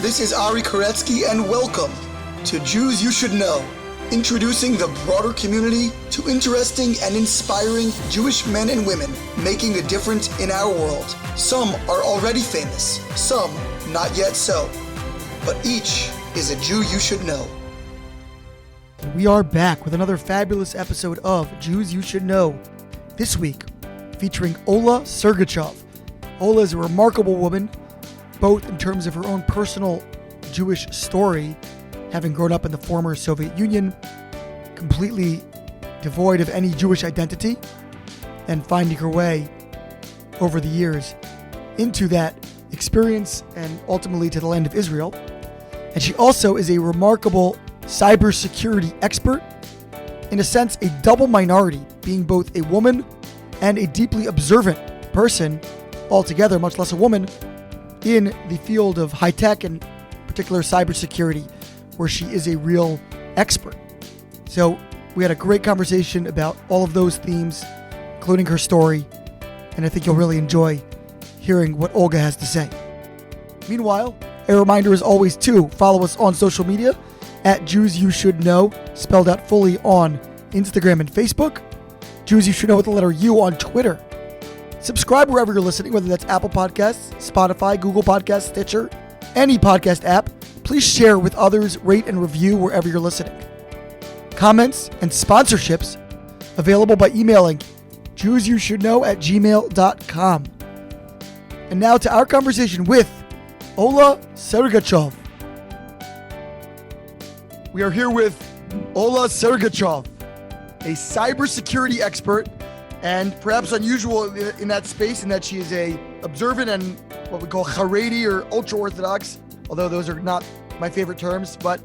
This is Ari Koretsky, and welcome to Jews You Should Know, introducing the broader community to interesting and inspiring Jewish men and women making a difference in our world. Some are already famous, some not yet so, but each is a Jew you should know. We are back with another fabulous episode of Jews You Should Know. This week, featuring Ola Sergatchov. Ola is a remarkable woman, both in terms of her own personal Jewish story, having grown up in the former Soviet Union, completely devoid of any Jewish identity, and finding her way over the years into that experience and ultimately to the land of Israel. And she also is a remarkable cybersecurity expert, in a sense, a double minority, being both a woman and a deeply observant person altogether, much less a woman, in the field of high tech and particular cybersecurity, where she is a real expert. So we had a great conversation about all of those themes, including her story, and I think you'll really enjoy hearing what Olga has to say. Meanwhile, a reminder as always to follow us on social media at Jews You Should Know, spelled out fully on Instagram and Facebook, Jews You Should Know with the letter U on Twitter. Subscribe wherever you're listening, whether that's Apple Podcasts, Spotify, Google Podcasts, Stitcher, any podcast app. Please share with others, rate and review wherever you're listening. Comments and sponsorships available by emailing jewsyoushouldknow@gmail.com. And now to our conversation with Ola Sergatchov. We are here with Ola Sergatchov, a cybersecurity expert, and perhaps unusual in that space in that she is a observant and what we call Haredi or ultra-Orthodox, although those are not my favorite terms, but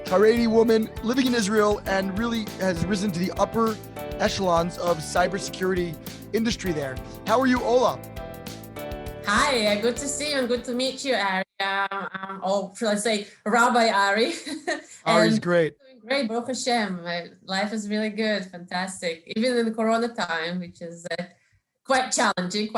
Haredi woman living in Israel and really has risen to the upper echelons of cybersecurity industry there. How are you, Ola? Hi, good to see you and good to meet you, Ari. Or should I say, Rabbi Ari? Ari's great. Great, Baruch Hashem. Life is really good, fantastic. Even in the Corona time, which is quite challenging.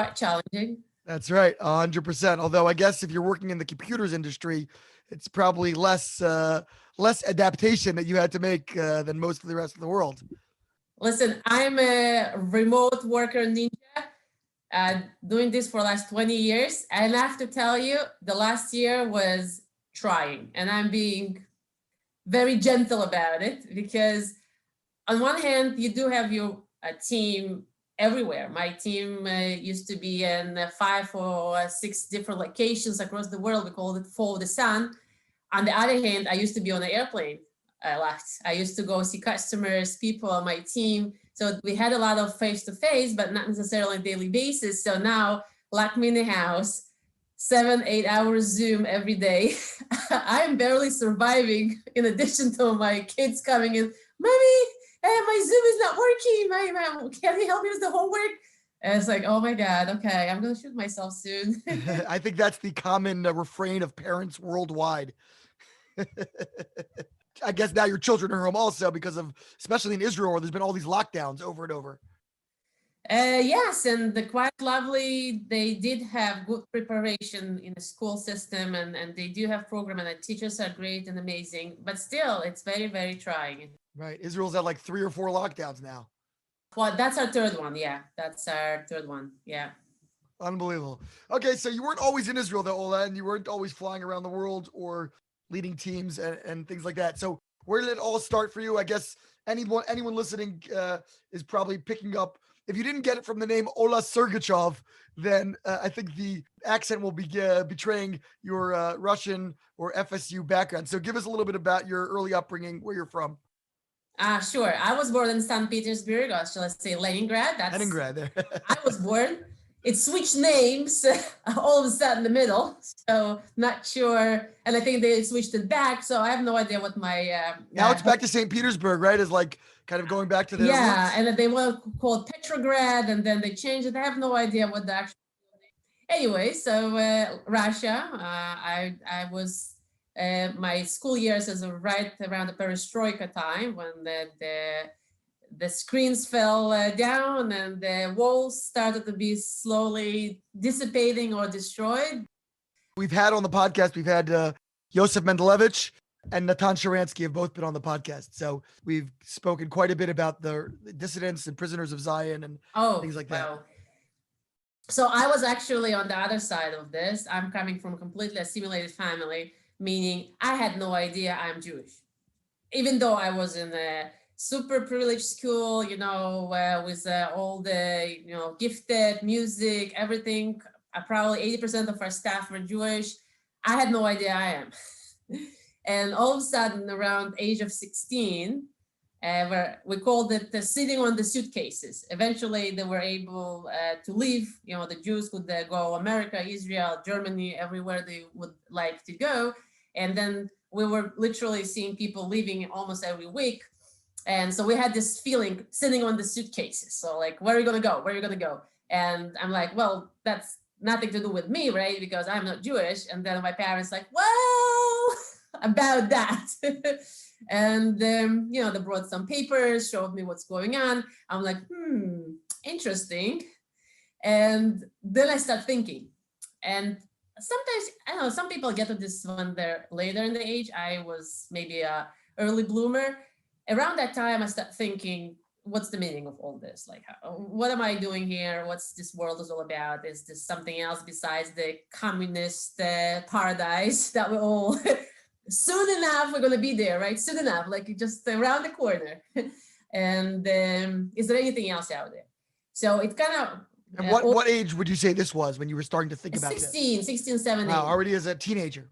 That's right, 100%. Although I guess if you're working in the computers industry, it's probably less adaptation that you had to make than most of the rest of the world. Listen, I'm a remote worker ninja, doing this for the last 20 years. And I have to tell you, the last year was trying, and I'm being very gentle about it, because on one hand, you do have your team everywhere. My team used to be in 5 or 6 different locations across the world. We called it Follow the Sun. On the other hand, I used to be on an airplane a lot. I used to go see customers, people on my team. So we had a lot of face-to-face, but not necessarily on a daily basis. So now, lock me in the house, 7-8 hours Zoom every day. I'm barely surviving, in addition to my kids coming in. Mommy, my Zoom is not working. Can you help me with the homework? And it's like, oh my God, okay, I'm going to shoot myself soon. I think that's the common refrain of parents worldwide. I guess now your children are home also because of, especially in Israel, where there's been all these lockdowns over and over. Yes, and they're quite lovely. They did have good preparation in the school system, and they do have program, and the teachers are great and amazing. But still, it's very, very trying. Right. Israel's at like 3 or 4 lockdowns now. Well, that's our third one. Yeah, that's our third one. Yeah. Unbelievable. Okay, so you weren't always in Israel, though, Ola, and you weren't always flying around the world or leading teams and things like that. So where did it all start for you? I guess anyone listening is probably picking up. If you didn't get it from the name Ola Sergatchov, then I think the accent will be betraying your Russian or FSU background. So give us a little bit about your early upbringing, where you're from. Sure. I was born in St. Petersburg, or shall I say Leningrad. Leningrad there. I was born. It switched names all of a sudden in the middle. So not sure. And I think they switched it back. So I have no idea what my... now it's back to St. Petersburg, right? Is like kind of going back to their roots. And then they want to call it Petrograd, and then they changed it. I have no idea what the actual... Anyway, so Russia, I was... my school years is right around the perestroika time, when the screens fell down and the walls started to be slowly dissipating or destroyed. We've had on the podcast, we've had Yosef Mendelevich and Natan Sharansky have both been on the podcast. So we've spoken quite a bit about the dissidents and prisoners of Zion and things like that. Wow. So I was actually on the other side of this. I'm coming from a completely assimilated family, meaning I had no idea I'm Jewish. Even though I was in a super privileged school, with all the, gifted music, everything, probably 80% of our staff were Jewish. I had no idea I am. And all of a sudden, around age of 16, where we called it sitting on the suitcases. Eventually, they were able to leave. The Jews could go America, Israel, Germany, everywhere they would like to go. And then we were literally seeing people leaving almost every week. And so we had this feeling sitting on the suitcases. So like, where are you going to go? Where are you going to go? And I'm like, well, that's nothing to do with me, right? Because I'm not Jewish. And then my parents like, well, about that. And they brought some papers, showed me what's going on. I'm like, interesting. And then I start thinking. And sometimes, I don't know, some people get to this when they're later in the age. I was maybe a early bloomer. Around that time, I start thinking, what's the meaning of all this? Like, what am I doing here? What's this world is all about? Is this something else besides the communist paradise that we all... Soon enough, we're going to be there, right? Soon enough, like just around the corner. And is there anything else out there? So it kind of... And what age would you say this was when you were starting to think about this? 16, 17. Wow, already as a teenager.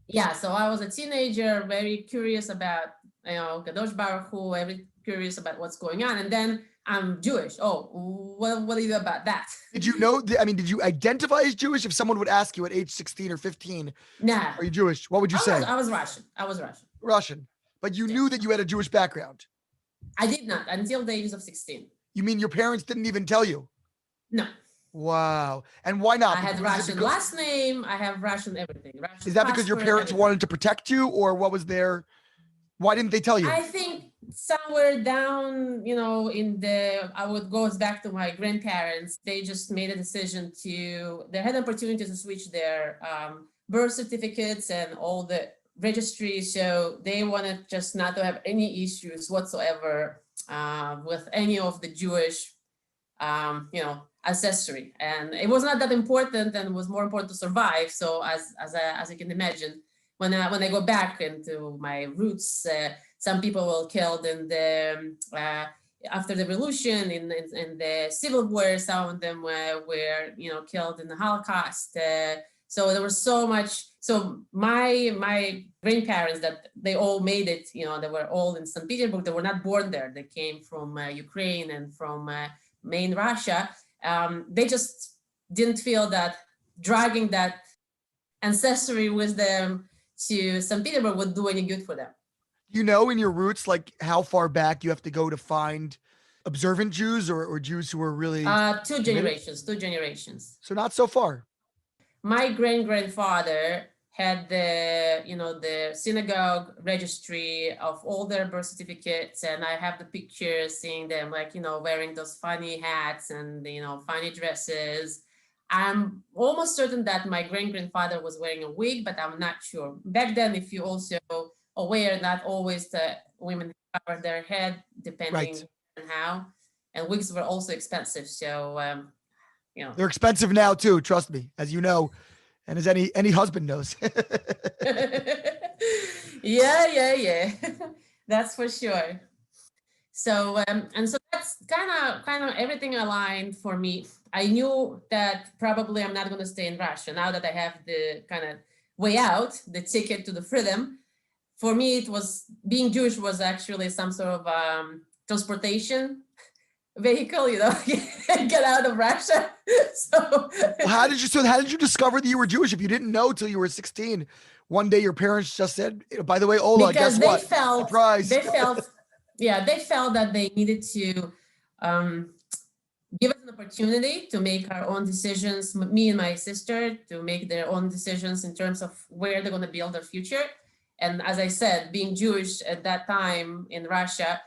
Yeah, so I was a teenager, very curious about, Kadosh Baruch Hu, very curious about what's going on. And then I'm Jewish. Oh, what do you do about that? Did you know, did you identify as Jewish? If someone would ask you at age 16 or 15, Nah. are you Jewish? What would you say? I was Russian. Russian. But you knew that you had a Jewish background. I did not until the age of 16. You mean your parents didn't even tell you? No. Wow. And why not? I had Russian last name. I have Russian everything. Russian Is that because your parents wanted to protect you, or what was why didn't they tell you? I think somewhere down, goes back to my grandparents. They just made a decision they had an opportunity to switch their birth certificates and all the registries. So they wanted just not to have any issues whatsoever with any of the Jewish, ancestry. And it was not that important, and it was more important to survive. So as you can imagine, when I go back into my roots, some people were killed in the after the revolution, in the civil war. Some of them were killed in the Holocaust. So there was so much. So my grandparents, that they all made it. They were all in St. Petersburg. They were not born there. They came from Ukraine and from main Russia. They just didn't feel that dragging that ancestry with them to St. Petersburg would do any good for them. In your roots, like how far back you have to go to find observant Jews or Jews who are really... Two generations. So not so far. My grandfather had the synagogue registry of all their birth certificates, and I have the pictures seeing them wearing those funny hats and funny dresses. I'm almost certain that my great-grandfather was wearing a wig, but I'm not sure. Back then, if you also aware, not always the women cover their head, depending on how. And wigs were also expensive. So, They're expensive now too, trust me, as you know, and as any husband knows. Yeah. That's for sure. So, and so that's kind of everything aligned for me. I knew that probably I'm not going to stay in Russia now that I have the kind of way out, the ticket to the freedom. For me, it was being Jewish was actually some sort of transportation vehicle, get out of Russia. So how did you discover that you were Jewish if you didn't know till you were 16? One day your parents just said, by the way, Ola, because guess what? Surprise. They felt that they needed to give us an opportunity to make our own decisions, me and my sister, to make their own decisions in terms of where they're going to build their future. And as I said, being Jewish at that time in Russia,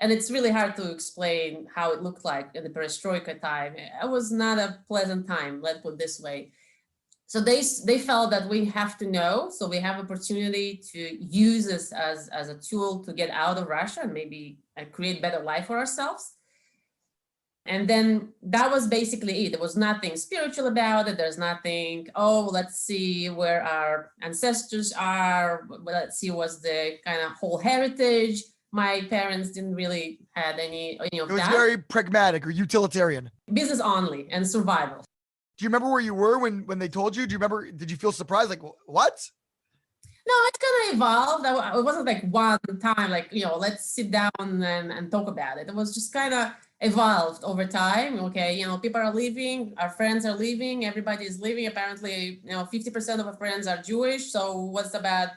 and it's really hard to explain how it looked like in the perestroika time. It was not a pleasant time, let's put it this way. So they felt that we have to know, so we have opportunity to use this as a tool to get out of Russia and maybe create better life for ourselves. And then that was basically it. There was nothing spiritual about it. There's nothing, oh, let's see where our ancestors are. Let's see what's the kind of whole heritage. My parents didn't really had any of that. It was very pragmatic or utilitarian. Business only and survival. Do you remember where you were when they told you? Do you remember, did you feel surprised? Like, what? No, it's kind of evolved. It wasn't like one time, like, let's sit down and talk about it. It was just kind of evolved over time. Okay, people are leaving, our friends are leaving, everybody is leaving. Apparently, 50% of our friends are Jewish. So what's about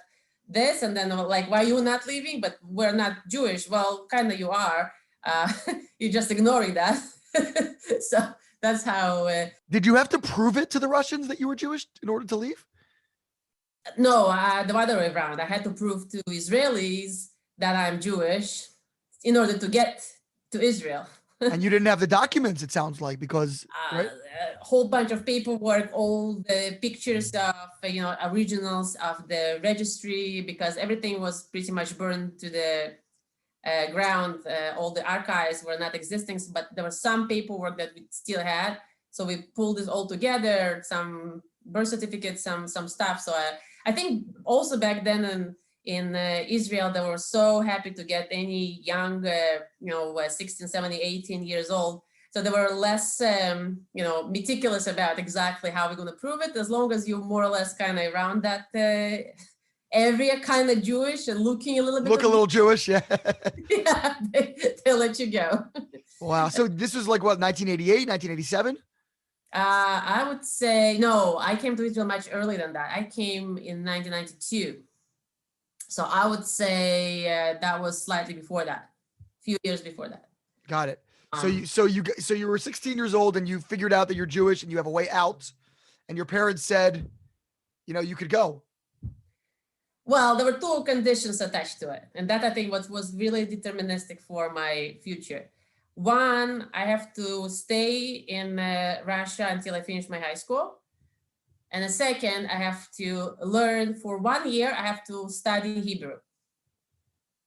this? And then like, why are you not leaving? But we're not Jewish. Well, kind of you are. You're just ignoring that. So that's how. Did you have to prove it to the Russians that you were Jewish in order to leave? No, the other way around. I had to prove to Israelis that I'm Jewish in order to get to Israel. And you didn't have the documents, it sounds like, because right? A whole bunch of paperwork, all the pictures of, originals of the registry, because everything was pretty much burned to the ground. All the archives were not existing, but there was some paperwork that we still had. So we pulled this all together, some birth certificates, some stuff. So I think also back then in Israel, they were so happy to get any young, 16, 17, 18 years old. So they were less, meticulous about exactly how we're going to prove it. As long as you're more or less kind of around that area, kind of Jewish and looking a little bit. Look a little Jewish, yeah. Yeah, they'll let you go. Wow. So this was like what, 1988, 1987? I would say, no, I came to Israel much earlier than that. I came in 1992. So I would say that was slightly before that, a few years before that. Got it. So you were 16 years old and you figured out that you're Jewish and you have a way out, and your parents said, you could go. Well, there were two conditions attached to it, and that I think was really deterministic for my future. One, I have to stay in Russia until I finish my high school. And the second, I have to learn for 1 year, I have to study Hebrew.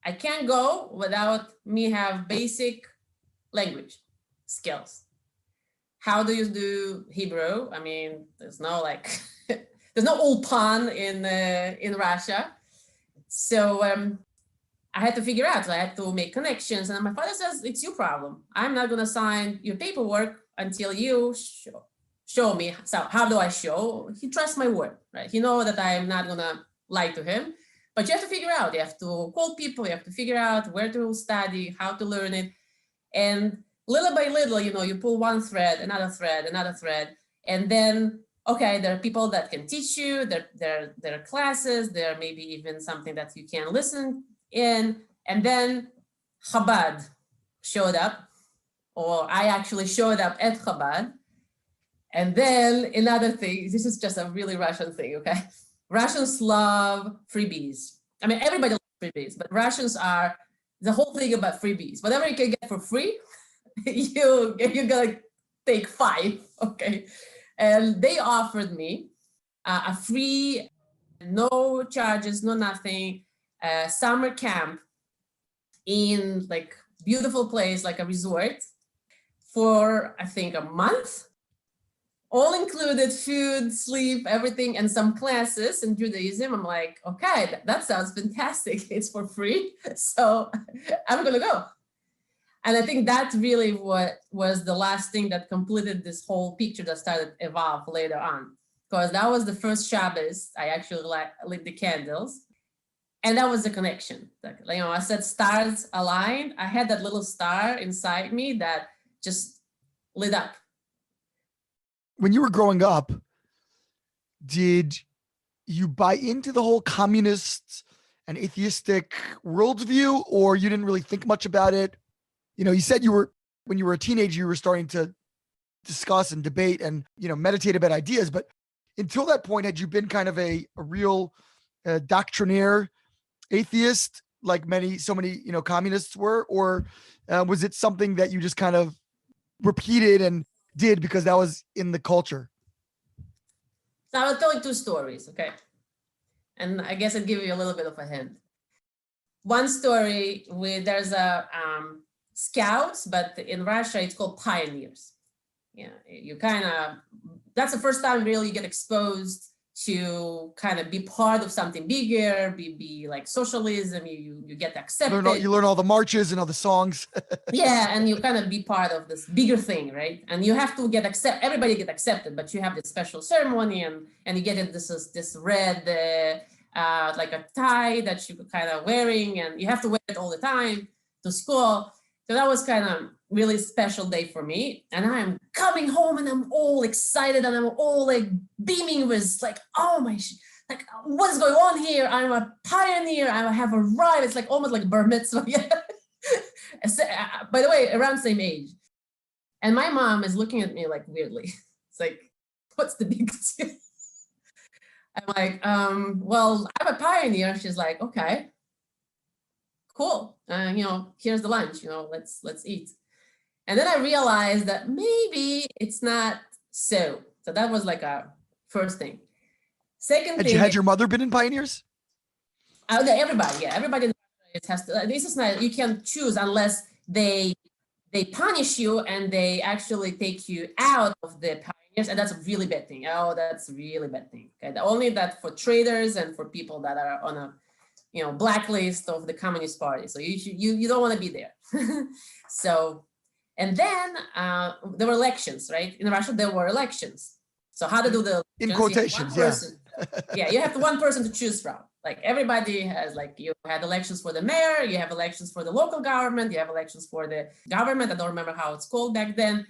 I can't go without me have basic language skills. How do you do Hebrew? I mean, there's no there's no ulpan in Russia. So I had to figure out, so I had to make connections. And my father says, it's your problem. I'm not going to sign your paperwork until you show me. So how do I show? He trusts my word, right? He knows that I'm not going to lie to him. But you have to figure out. You have to call people. You have to figure out where to study, how to learn it. And little by little, you pull one thread, another thread, another thread. And then, okay, there are people that can teach you. There are classes. There may be even something that you can listen in. And then Chabad showed up, or I actually showed up at Chabad. And then another thing, this is just a really Russian thing, okay? Russians love freebies. I mean, everybody loves freebies, but Russians are the whole thing about freebies. Whatever you can get for free, you're gonna take 5, okay? And they offered me a free, no charges, no nothing, summer camp in beautiful place, like a resort for, I think, a month. All included, food, sleep, everything, and some classes in Judaism. I'm like, okay, that sounds fantastic. It's for free. So I'm going to go. And I think that really what was the last thing that completed this whole picture that started evolve later on. Because that was the first Shabbos. I actually lit the candles. And that was the connection. I said stars aligned. I had that little star inside me that just lit up. When you were growing up, did you buy into the whole communist and atheistic worldview, or you didn't really think much about it? You said when you were a teenager, you were starting to discuss and debate and, meditate about ideas. But until that point, had you been kind of a real doctrinaire atheist, like so many communists were, or was it something that you just kind of repeated and did because that was in the culture? So I will tell you two stories, okay? And I guess I'll give you a little bit of a hint. One story there's a scouts, but in Russia it's called pioneers. Yeah, you kind of, that's the first time really you get exposed to kind of be part of something bigger, be like socialism, you get accepted. You learn all the marches and all the songs. Yeah, and you kind of be part of this bigger thing, right? And you have to everybody get accepted, but you have this special ceremony and you get this red, like a tie that you're kind of wearing, and you have to wear it all the time to school. So that was kind of really special day for me. And I'm coming home and I'm all excited and I'm all like beaming with like, oh my, like what is going on here? I'm a pioneer. I have arrived. It's like almost like bar mitzvah. By the way, around the same age. And my mom is looking at me like weirdly. It's like, what's the big deal? I'm like, well, I'm a pioneer. She's like, okay, cool. Here's the lunch, let's eat. And then I realized that maybe it's not so. So that was like a first thing. Second thing. Had your mother been in Pioneers? Everybody has to. This is not, you can't choose unless they punish you and they actually take you out of the pioneers, and that's a really bad thing. Oh, that's a really bad thing. Okay, only that for traders and for people that are on a blacklist of the Communist Party. So you don't want to be there. So, and then there were elections, right? In Russia, there were elections. So how to do the in quotations, yeah. You have one person to choose from. Like everybody has, like, you had elections for the mayor, you have elections for the local government, you have elections for the government. I don't remember how it's called back then.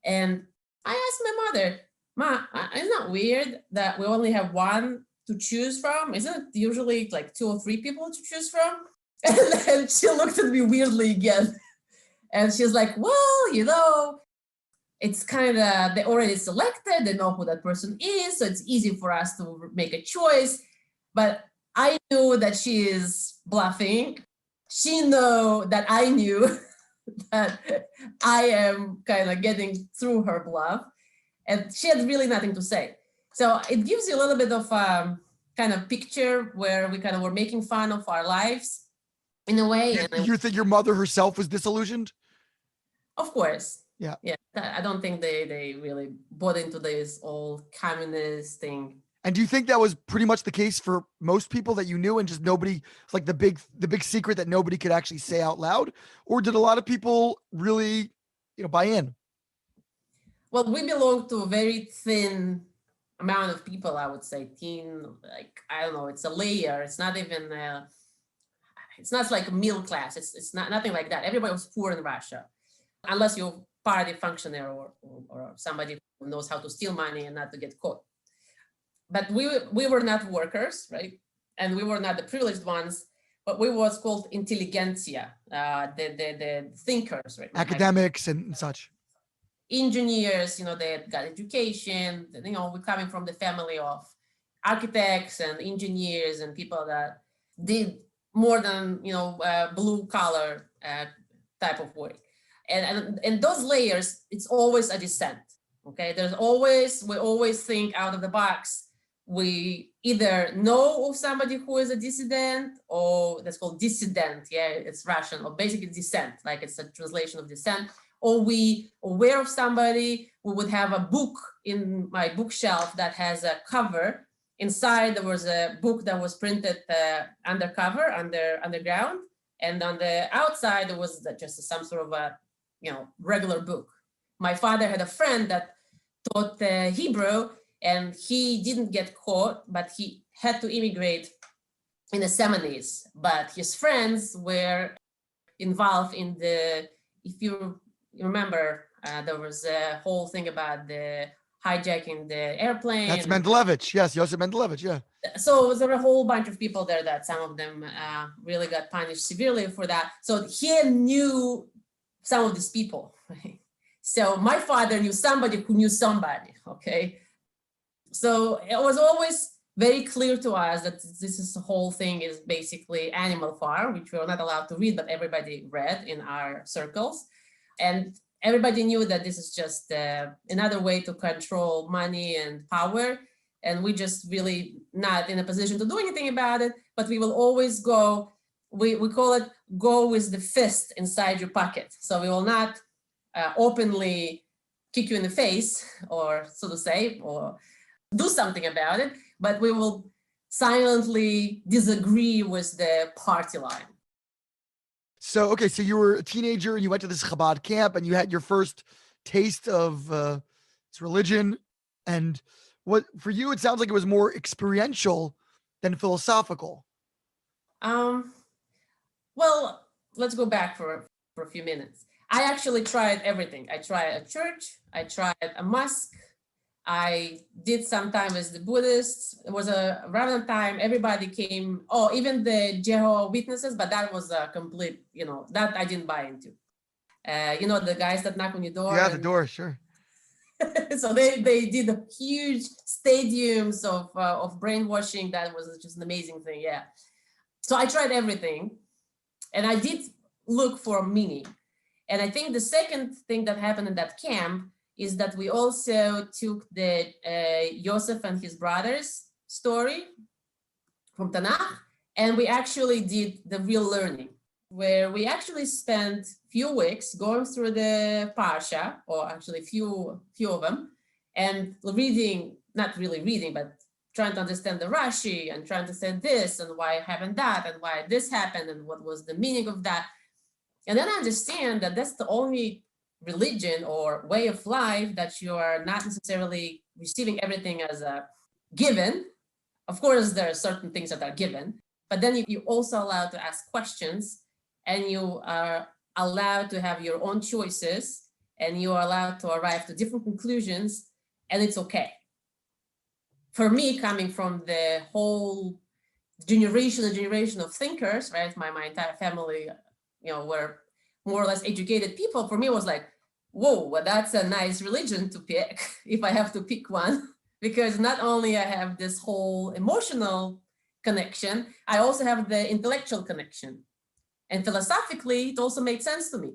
And I asked my mother, Ma, isn't that weird that we only have one to choose from? Isn't it usually like 2 or 3 people to choose from? And then she looked at me weirdly again. And she's like, well, it's kind of, they already selected, they know who that person is, so it's easy for us to make a choice. But I knew that she is bluffing. She knew that I knew that I am kind of getting through her bluff. And she had really nothing to say. So it gives you a little bit of kind of picture where we kind of were making fun of our lives in a way. You think your mother herself was disillusioned? Of course. Yeah. I don't think they really bought into this old communist thing. And do you think that was pretty much the case for most people that you knew, and just nobody, like the big secret that nobody could actually say out loud? Or did a lot of people really, buy in? Well, we belong to a very thin amount of people, I would say. Like, I don't know, it's a layer. It's not even, it's not like middle class. It's not nothing like that. Everybody was poor in Russia, unless you're party functionary or somebody who knows how to steal money and not to get caught. But we were not workers, right? And we were not the privileged ones, but we was called intelligentsia, the thinkers, right? Academics and such. Engineers, they got education, we're coming from the family of architects and engineers and people that did more than, blue collar type of work. And those layers, it's always a dissent, okay? We always think out of the box. We either know of somebody who is a dissident, or that's called dissident, it's Russian, or basically dissent, like it's a translation of dissent, or we aware of somebody. We would have a book in my bookshelf that has a cover. Inside there was a book that was printed underground, and on the outside there was just some sort of a regular book. My father had a friend that taught Hebrew, and he didn't get caught, but he had to immigrate in the 70s. But his friends were involved in if you remember, there was a whole thing about the hijacking the airplane. That's Mendelevich. Yes, Joseph Mendelevich, yeah. So there were a whole bunch of people there that some of them really got punished severely for that. So he knew some of these people. Right? So my father knew somebody who knew somebody, okay? So it was always very clear to us that this whole thing is basically Animal Farm, which we were not allowed to read, but everybody read in our circles. And everybody knew that this is just another way to control money and power. and we just really not in a position to do anything about it, but we will always go, we call it go with the fist inside your pocket. So we will not openly kick you in the face, or so to say, or do something about it, but we will silently disagree with the party line. So, okay, so you were a teenager and you went to this Chabad camp and you had your first taste of this religion. And what for you, it sounds like it was more experiential than philosophical. Well, let's go back for a few minutes. I actually tried everything. I tried a church, I tried a mosque, I did some time with the Buddhists. It was around the time everybody came, even the Jehovah's Witnesses, but that was a complete, that I didn't buy into. The guys that knock on your door. Yeah, the door, sure. So they did a huge stadiums of brainwashing. That was just an amazing thing, yeah. So I tried everything, and I did look for meaning. And I think the second thing that happened in that camp is that we also took the Yosef and his brothers story from Tanakh, and we actually did the real learning, where we actually spent few weeks going through the Parsha, or actually few of them, and reading, not really reading, but trying to understand the Rashi and trying to understand this and why happened that and why this happened and what was the meaning of that. And then I understand that that's the only religion or way of life that you are not necessarily receiving everything as a given. Of course, there are certain things that are given, but then you also allowed to ask questions, and you are allowed to have your own choices, and you are allowed to arrive to different conclusions, and it's okay. For me, coming from the whole generation of thinkers, right? My entire family, were more or less educated people. For me, it was like, whoa, well, that's a nice religion to pick if I have to pick one, because not only I have this whole emotional connection, I also have the intellectual connection. And philosophically, it also made sense to me,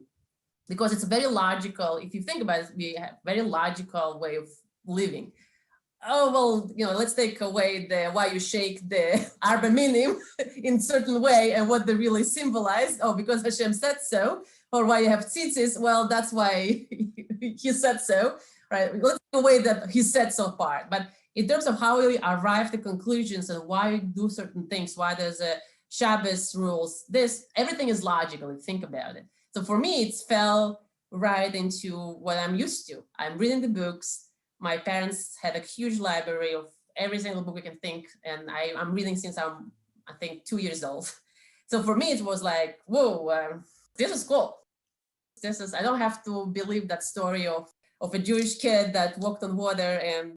because it's very logical. If you think about it, we have a very logical way of living. Oh, well, let's take away the why you shake the arba minim in certain way and what they really symbolize. Oh, because Hashem said so. Or why you have tzitzis. Well, that's why he said so, right? Let's take away that he said so part. But in terms of how we arrive to conclusions and why we do certain things, why there's a Shabbos rules, everything is logical if you think about it. So for me, it fell right into what I'm used to. I'm reading the books. My parents had a huge library of every single book we can think, and I'm reading since I'm, I think, 2 years old. So for me, it was like, whoa, this is cool. I don't have to believe that story of a Jewish kid that walked on water and,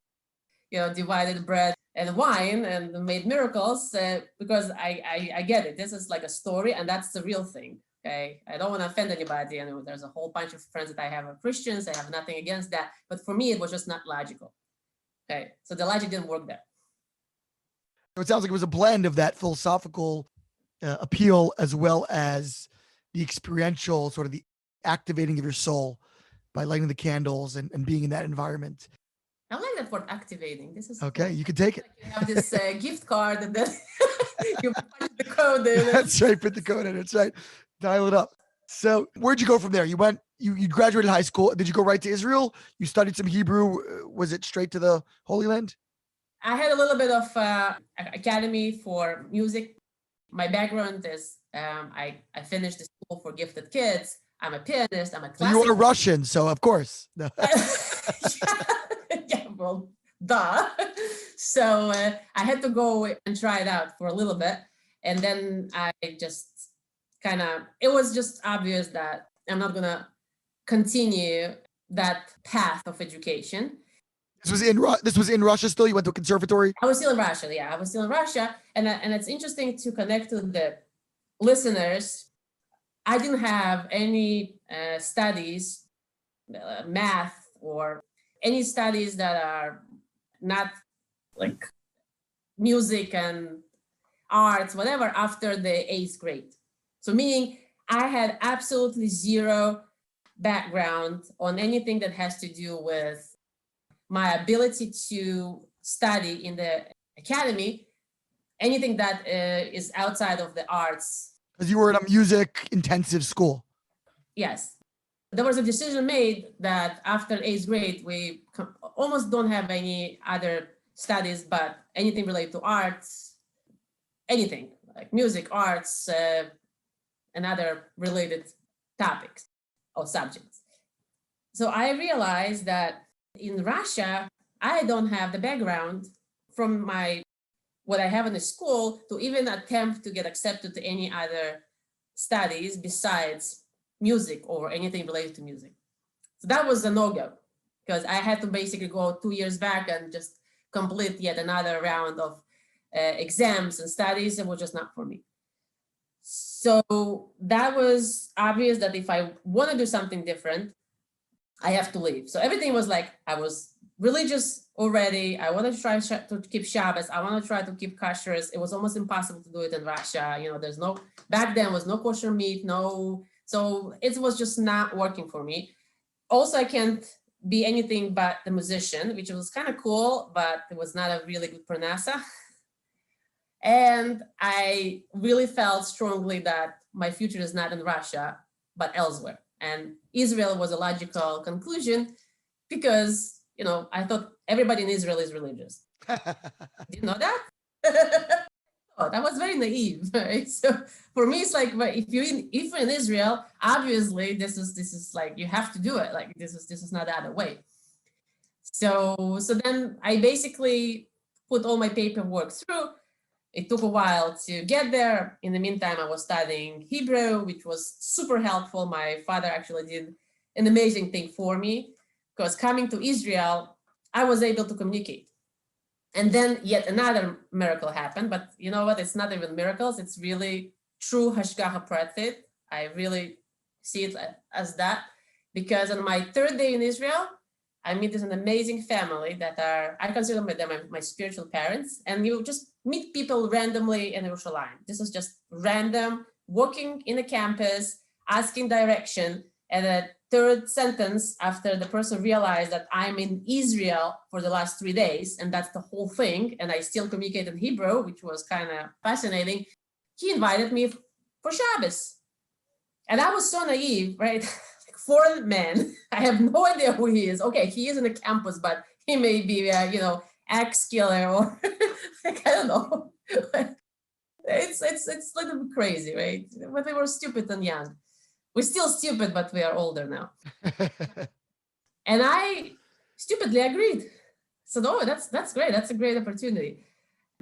divided bread and wine and made miracles, because I get it. This is like a story, and that's the real thing. Okay, I don't want to offend anybody, and there's a whole bunch of friends that I have are Christians. I have nothing against that, but for me, it was just not logical. Okay, so the logic didn't work there. So it sounds like it was a blend of that philosophical appeal as well as the experiential, sort of the activating of your soul by lighting the candles and being in that environment. I like that word, activating. This is okay. Cool. You can take it. Like you have this gift card, and then you punch the code in. That's right. Put the code in. That's right. Dial it up. So where'd you go from there? You graduated high school. Did you go right to Israel? You studied some Hebrew. Was it straight to the Holy Land? I had a little bit of academy for music. My background is I finished the school for gifted kids. I'm a pianist. I'm a classical. You are Russian, so of course. Yeah, well, duh. So I had to go and try it out for a little bit. And then I just it was just obvious that I'm not going to continue that path of education. This was in Russia still? You went to a conservatory? I was still in Russia, yeah. I was still in Russia. And it's interesting to connect to the listeners. I didn't have any studies, math, or any studies that are not like music and arts, whatever, after the 8th grade. So meaning I had absolutely zero background on anything that has to do with my ability to study in the academy anything that is outside of the arts. Because you were in a music intensive school. Yes. There was a decision made that after 8th grade, we almost don't have any other studies, but anything related to arts, anything like music, arts, and other related topics or subjects. So I realized that in Russia, I don't have the background from what I have in the school to even attempt to get accepted to any other studies besides music or anything related to music. So that was a no-go, because I had to basically go 2 years back and just complete yet another round of exams and studies. It was just not for me. So that was obvious that if I want to do something different, I have to leave. So everything was like, I was religious already. I want to try to keep Shabbos. I want to try to keep kashrus. It was almost impossible to do it in Russia. There's back then was no kosher meat, so it was just not working for me. Also, I can't be anything but the musician, which was kind of cool, but it was not a really good parnasa. And I really felt strongly that my future is not in Russia, but elsewhere. And Israel was a logical conclusion because, I thought everybody in Israel is religious. Did you know that? Oh, that was very naive, right? So for me, it's like, if you're in Israel, obviously this is like, you have to do it. Like this is not the other way. So then I basically put all my paperwork through. It took a while to get there. In the meantime, I was studying Hebrew, which was super helpful. My father actually did an amazing thing for me, because coming to Israel, I was able to communicate. And then yet another miracle happened, but you know what? It's not even miracles. It's really true hashgacha pratit. I really see it as that, because on my 3rd day in Israel, I meet this an amazing family that I consider them my spiritual parents. And you just meet people randomly in Yerushalayim. This is just random, walking in a campus, asking direction. And the 3rd sentence, after the person realized that I'm in Israel for the last 3 days, and that's the whole thing, and I still communicate in Hebrew, which was kind of fascinating, he invited me for Shabbos. And I was so naive, right? Foreign man, I have no idea who he is. Okay, he is in the campus, but he may be, axe killer or like, I don't know. It's a little bit crazy, right? But we were stupid and young. We're still stupid, but we are older now. And I stupidly agreed. So no, that's great. That's a great opportunity.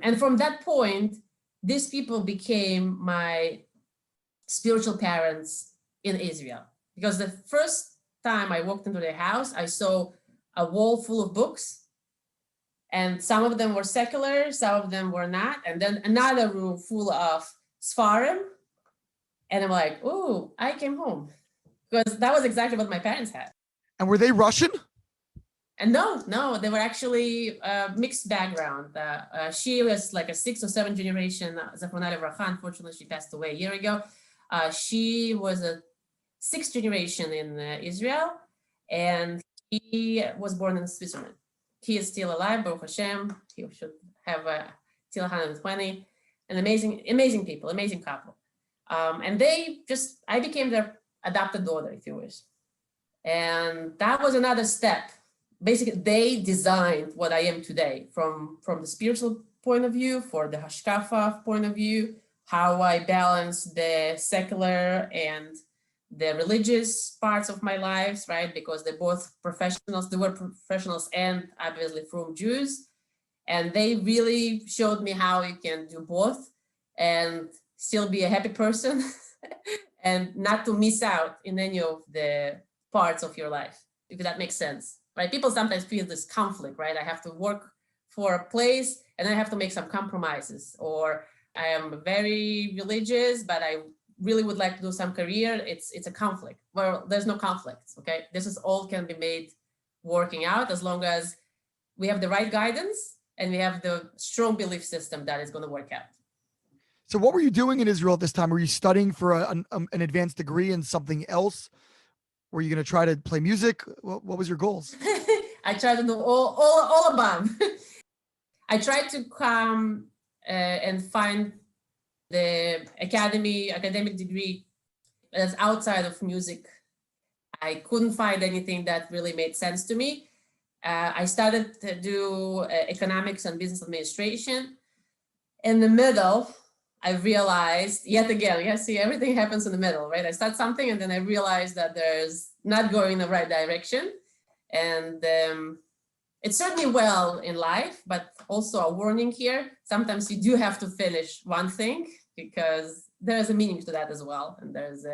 And from that point, these people became my spiritual parents in Israel. Because the first time I walked into their house, I saw a wall full of books, and some of them were secular, some of them were not. And then another room full of Sfarim. And I'm like, oh, I came home, because that was exactly what my parents had. And were they Russian? And no, they were actually mixed background. She was like a 6th or 7th generation Zachronah Livracha. Unfortunately, she passed away a year ago. She was a 6th generation in Israel, and he was born in Switzerland. He is still alive, Baruch Hashem. He should have till 120. An amazing people, amazing couple. And I became their adopted daughter, if you wish. And that was another step. Basically, they designed what I am today from the spiritual point of view, for the hashkafa point of view, how I balance the secular and the religious parts of my lives, right? Because they're both professionals. They were professionals and obviously from Jews. And they really showed me how you can do both and still be a happy person and not to miss out in any of the parts of your life, if that makes sense, right? People sometimes feel this conflict, right? I have to work for a place and I have to make some compromises, or I am very religious, but I really would like to do some career. It's a conflict. Well, there's no conflicts, okay? This is all can be made working out as long as we have the right guidance and we have the strong belief system that is going to work out. So what were you doing in Israel at this time? Were you studying for an advanced degree in something else? Were you going to try to play music? What was your goals? I tried to do all above. I tried to come and find the academic degree that's outside of music. I couldn't find anything that really made sense to me. I started to do economics and business administration. In the middle, I realized yet again, see, everything happens in the middle, right? I start something and then I realized that there's not going in the right direction. And it's certainly well in life, but also a warning here. Sometimes you do have to finish one thing because there's a meaning to that as well. And there's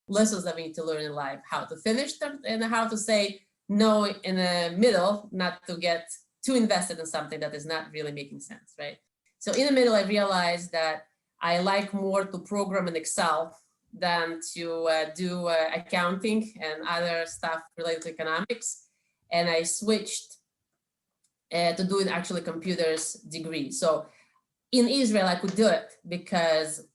lessons that we need to learn in life, how to finish them and how to say no in the middle, not to get too invested in something that is not really making sense, right? So in the middle, I realized that I like more to program in Excel than to do accounting and other stuff related to economics. And I switched to doing actually computers degree. So in Israel, I could do it because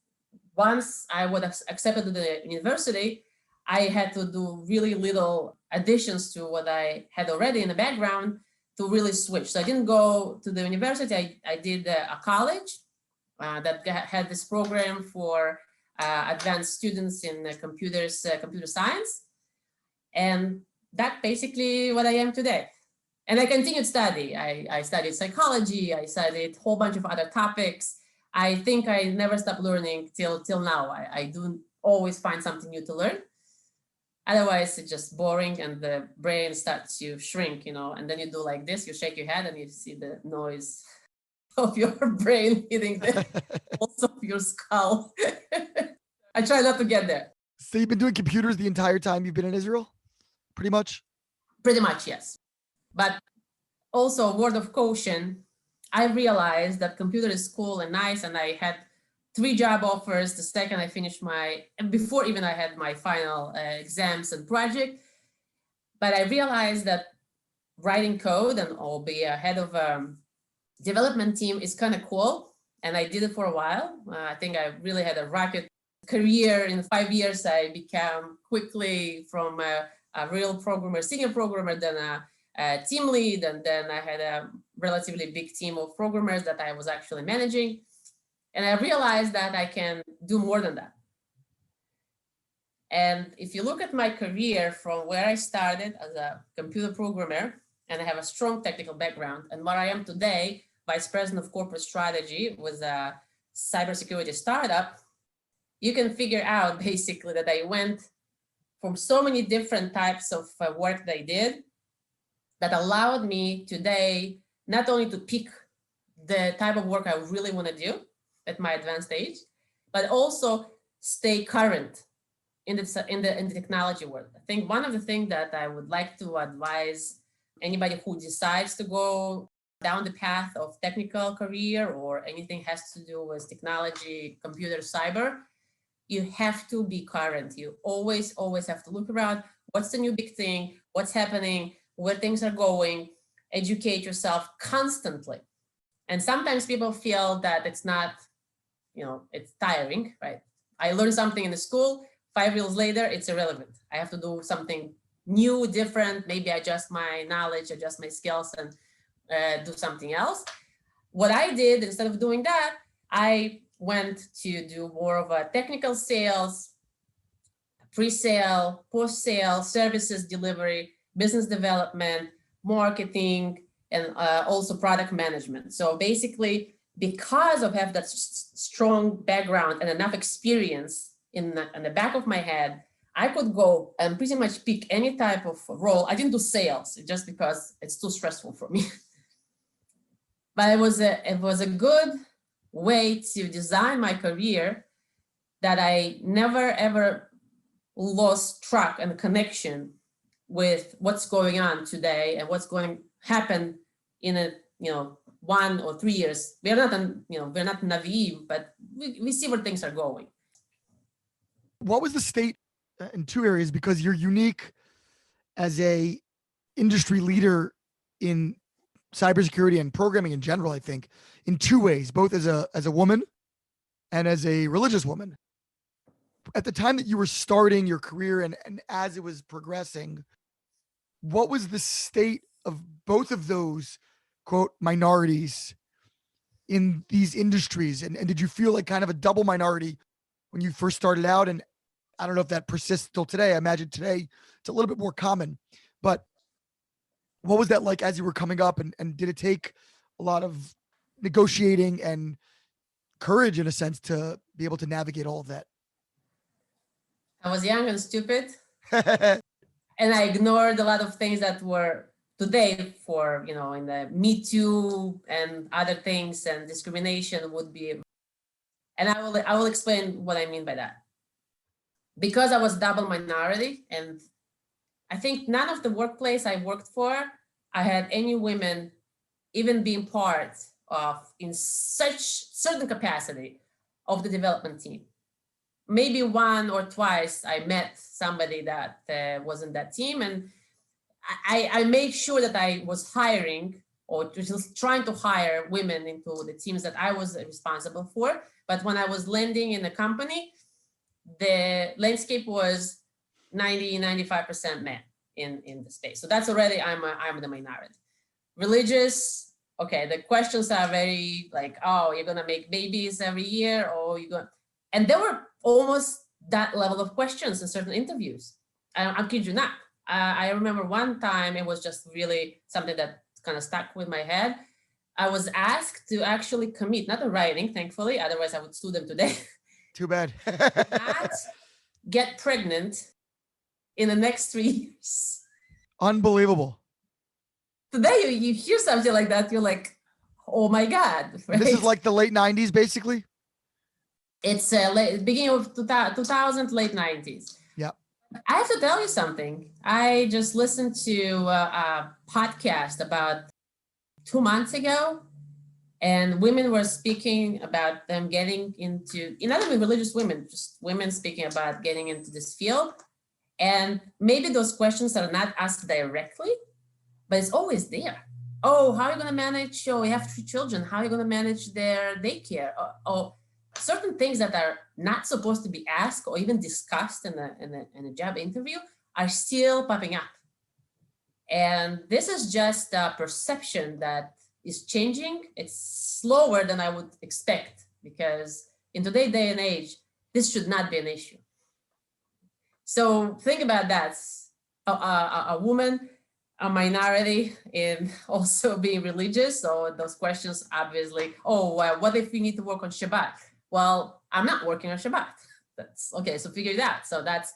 once I was accepted to the university, I had to do really little additions to what I had already in the background to really switch. So I didn't go to the university. I did a college that had this program for advanced students in computer science. And that's basically what I am today. And I continued study. I studied psychology. I studied a whole bunch of other topics. I think I never stopped learning till now. I do always find something new to learn. Otherwise, it's just boring and the brain starts to shrink, and then you do like this, you shake your head and you see the noise of your brain hitting the walls of your skull. I try not to get there. So you've been doing computers the entire time you've been in Israel? Pretty much? Pretty much, yes. But also, word of caution, I realized that computer is cool and nice, and I had 3 job offers the second I finished before even I had my final exams and project. But I realized that writing code and I'll be a head of a development team is kind of cool. And I did it for a while. I think I really had a rocket career. In 5 years, I became quickly from a real programmer, senior programmer, then a team lead. And then I had a relatively big team of programmers that I was actually managing. And I realized that I can do more than that. And if you look at my career from where I started as a computer programmer, and I have a strong technical background, and what I am today, Vice President of Corporate Strategy with a cybersecurity startup, you can figure out basically that I went from so many different types of work that I did that allowed me today not only to pick the type of work I really want to do at my advanced age, but also stay current in the technology world. I think one of the things that I would like to advise anybody who decides to go down the path of technical career or anything has to do with technology, computer, cyber, you have to be current. You always have to look around. What's the new big thing? What's happening? Where things are going? Educate yourself constantly. And sometimes people feel that it's not, it's tiring, right? I learned something in the school, 5 years later, it's irrelevant. I have to do something new, different, maybe adjust my knowledge, adjust my skills and do something else. What I did, instead of doing that, I went to do more of a technical sales, pre-sale, post-sale, services delivery, business development, marketing, and also product management. So basically, because of have that strong background and enough experience in the back of my head, I could go and pretty much pick any type of role. I didn't do sales just because it's too stressful for me. But it was a good way to design my career that I never ever lost track and connection with what's going on today and what's going to happen in 1 or 3 years. We're not naive, but we see where things are going. What was the state in 2 areas, because you're unique as a industry leader in cybersecurity and programming in general, I think, in 2 ways, both as a woman and as a religious woman. At the time that you were starting your career and as it was progressing, what was the state of both of those, quote, minorities in these industries? And did you feel like kind of a double minority when you first started out? And I don't know if that persists till today. I imagine today it's a little bit more common, but what was that like as you were coming up, and did it take a lot of negotiating and courage in a sense to be able to navigate all of that? I was young and stupid, and I ignored a lot of things that were today for, in the Me Too and other things, and discrimination would be. And I will explain what I mean by that. Because I was double minority, and I think none of the workplace I worked for, I had any women even being part of in such certain capacity of the development team. Maybe one or twice I met somebody that was in that team, and I made sure that I was hiring or just trying to hire women into the teams that I was responsible for. But when I was landing in the company, the landscape was 95% men in the space. So that's already, I'm the minority. Religious, okay, the questions are very like, oh, you're gonna make babies every year, or you're gonna, and there were almost that level of questions in certain interviews. I kid you not. I remember one time, it was just really something that kind of stuck with my head. I was asked to actually commit, not in writing, thankfully, otherwise I would sue them today. Too bad. Not get pregnant in the next 3 years. Unbelievable. Today you hear something like that, you're like, oh my God. Right? This is like the late 90s, basically? It's beginning of 2000, late 90s. Yeah. I have to tell you something. I just listened to a podcast about 2 months ago, and women were speaking about them getting into, not even religious women, just women speaking about getting into this field. And maybe those questions are not asked directly, but it's always there. Oh, how are you going to manage? Oh, you have 3 children. How are you going to manage their daycare? Oh, certain things that are not supposed to be asked or even discussed in a job interview are still popping up. And this is just a perception that is changing. It's slower than I would expect, because in today's day and age, this should not be an issue. So think about that. A woman, a minority, and also being religious. So those questions, obviously, what if you need to work on Shabbat? Well, I'm not working on Shabbat. That's okay. So figure it out. So that's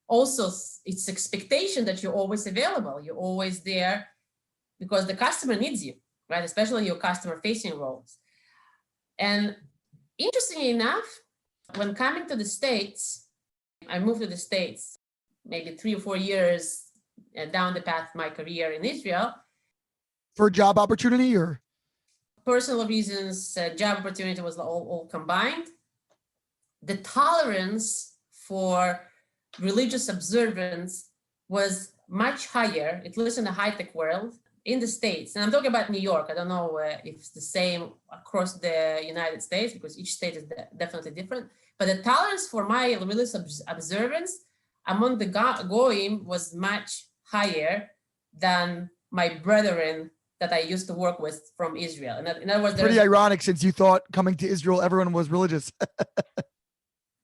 also, it's expectation that you're always available. You're always there because the customer needs you, right? Especially your customer facing roles. And interestingly enough, when coming to the States, I moved to the States maybe 3 or 4 years down the path of my career in Israel. For a job opportunity or? Personal reasons, job opportunity was all combined. The tolerance for religious observance was much higher, at least in the high-tech world, in the States. And I'm talking about New York. I don't know if it's the same across the United States, because each state is definitely different. But the tolerance for my religious observance among the Goyim was much higher than my brethren that I used to work with from Israel. In other words, pretty ironic, since you thought coming to Israel, everyone was religious.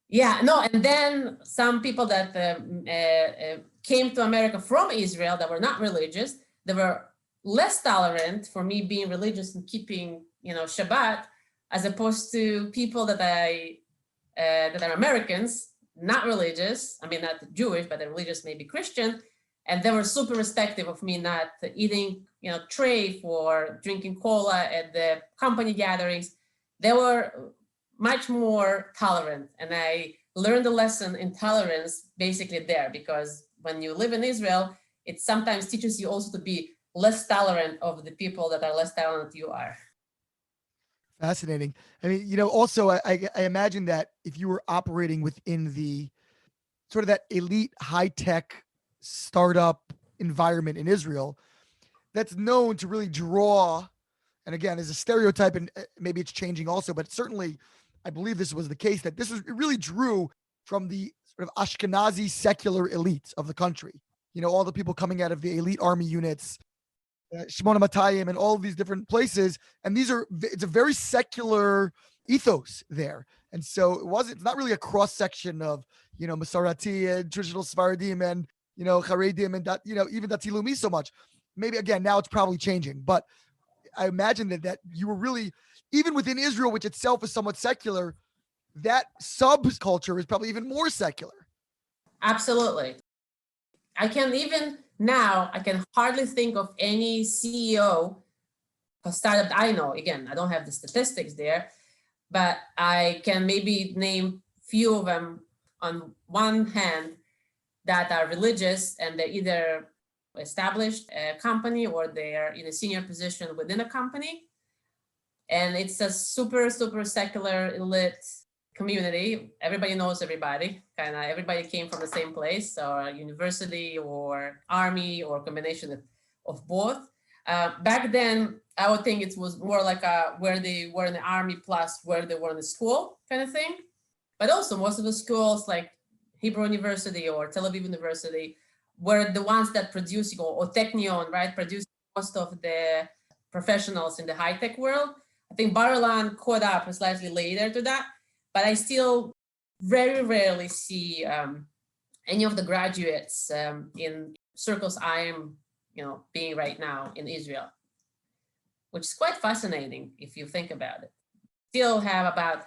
Yeah, no, and then some people that came to America from Israel that were not religious, they were less tolerant for me being religious and keeping, Shabbat, as opposed to people that are Americans, not religious. I mean, not Jewish, but they're religious, maybe Christian, and they were super respectful of me not eating, tray for drinking cola at the company gatherings. They were much more tolerant, and I learned the lesson in tolerance basically there, because when you live in Israel, it sometimes teaches you also to be less tolerant of the people that are less tolerant you are. Fascinating. I mean, also I imagine that if you were operating within the sort of that elite high-tech startup environment in Israel, that's known to really draw, and again, as a stereotype, and maybe it's changing also, but certainly I believe this was the case, that it really drew from the sort of Ashkenazi secular elite of the country. All the people coming out of the elite army units, Shimon HaMatayim and all of these different places. And it's a very secular ethos there. And so it's not really a cross section of, Masarati and traditional Sephardim and, Haredim and, even Dati Leumi so much. Maybe again, now it's probably changing, but I imagine that you were really, even within Israel, which itself is somewhat secular, that subculture is probably even more secular. Absolutely. I can hardly think of any CEO of startup I know. Again, I don't have the statistics there, but I can maybe name few of them on one hand that are religious and they either established a company or they're in a senior position within a company. And it's a super, super secular elite community. Everybody knows everybody. Kind of everybody came from the same place, or university or army or combination of both. Back then, I would think it was more like where they were in the army plus where they were in the school kind of thing. But also most of the schools like Hebrew University or Tel Aviv University were the ones that produce, or Technion, right, produce most of the professionals in the high-tech world. I think Bar-Ilan caught up slightly later to that, but I still very rarely see any of the graduates in circles I am, being right now in Israel, which is quite fascinating if you think about it. Still have about,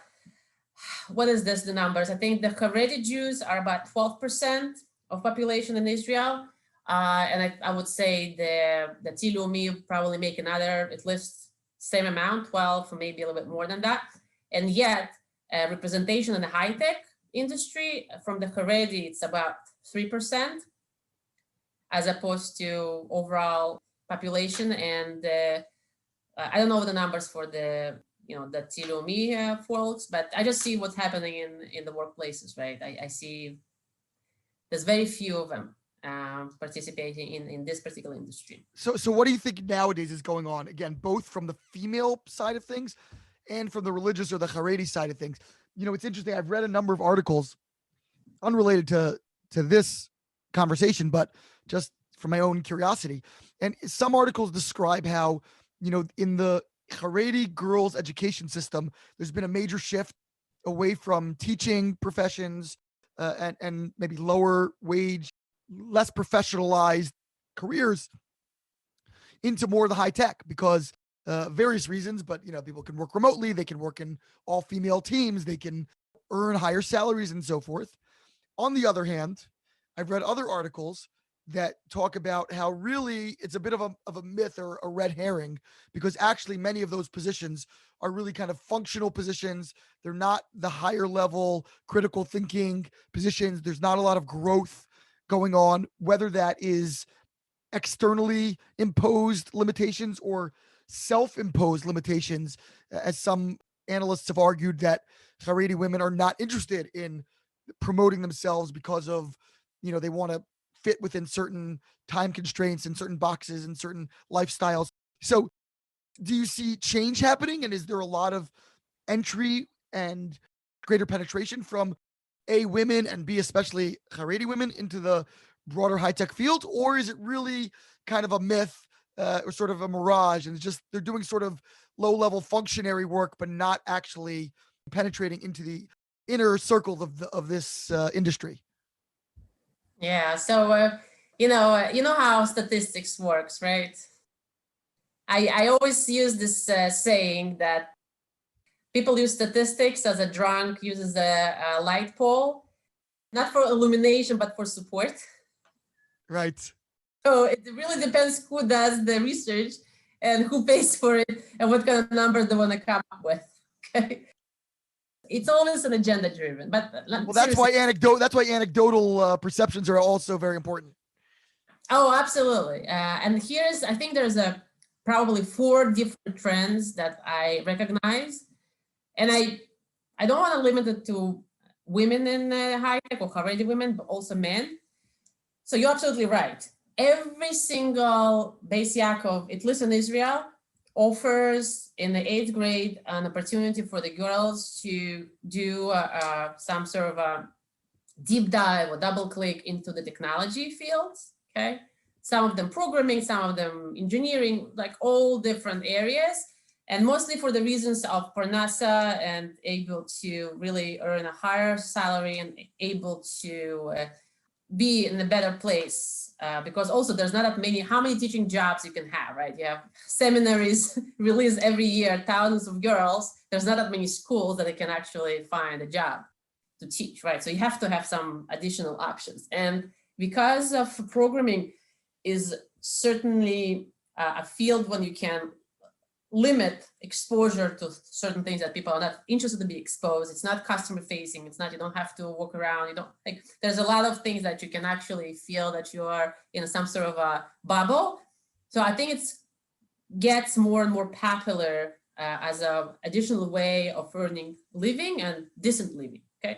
the numbers? I think the Haredi Jews are about 12% of population in Israel. And I would say the Dati Leumi probably make another, at least same amount, 12, or maybe a little bit more than that. And yet representation in the high-tech industry from the Haredi, it's about 3%, as opposed to overall population. And I don't know the numbers for the Dati Leumi folks, but I just see what's happening in the workplaces, right? I see there's very few of them participating in this particular industry. So what do you think nowadays is going on? Again, both from the female side of things and from the religious or the Haredi side of things. It's interesting. I've read a number of articles unrelated to this conversation, but just for my own curiosity. And some articles describe how, in the Haredi girls' education system, there's been a major shift away from teaching professions and maybe lower wage, less professionalized careers into more of the high tech because various reasons, but people can work remotely, they can work in all female teams, they can earn higher salaries and so forth. On the other hand, I've read other articles that talk about how really it's a bit of a myth or a red herring, because actually many of those positions are really kind of functional positions. They're not the higher level critical thinking positions. There's not a lot of growth going on, whether that is externally imposed limitations or self-imposed limitations, as some analysts have argued that Haredi women are not interested in promoting themselves because of, they want to fit within certain time constraints and certain boxes and certain lifestyles. So do you see change happening? And is there a lot of entry and greater penetration from A, women, and B, especially Haredi women into the broader high-tech field? Or is it really kind of a myth or sort of a mirage, and it's just they're doing sort of low-level functionary work, but not actually penetrating into the inner circle of this industry? Yeah. So, you know how statistics works, right? I always use this saying that people use statistics as a drunk uses a light pole, not for illumination, but for support. Right. So it really depends who does the research and who pays for it and what kind of numbers they want to come up with. Okay. It's always an agenda driven, but that's why anecdotal perceptions are also very important. Oh, absolutely. And I think there's probably 4 different trends that I recognize. And I don't want to limit it to women in high tech or Haredi women, but also men. So you're absolutely right. Every single Beis Yaakov, at least in Israel, offers in the 8th grade an opportunity for the girls to do some sort of a deep dive or double click into the technology fields. Okay, some of them programming, some of them engineering, like all different areas. And mostly for the reasons of parnasa and able to really earn a higher salary and able to be in a better place. Because also there's not that many, how many teaching jobs you can have, right? You have seminaries released every year, thousands of girls. There's not that many schools that they can actually find a job to teach, right? So you have to have some additional options. And because of programming is certainly a field when you can limit exposure to certain things that people are not interested to be exposed. It's not customer facing. It's not, you don't have to walk around. You don't like, there's a lot of things that you can actually feel that you are in some sort of a bubble. So I think it's gets more and more popular as a additional way of earning living and decent living. Okay.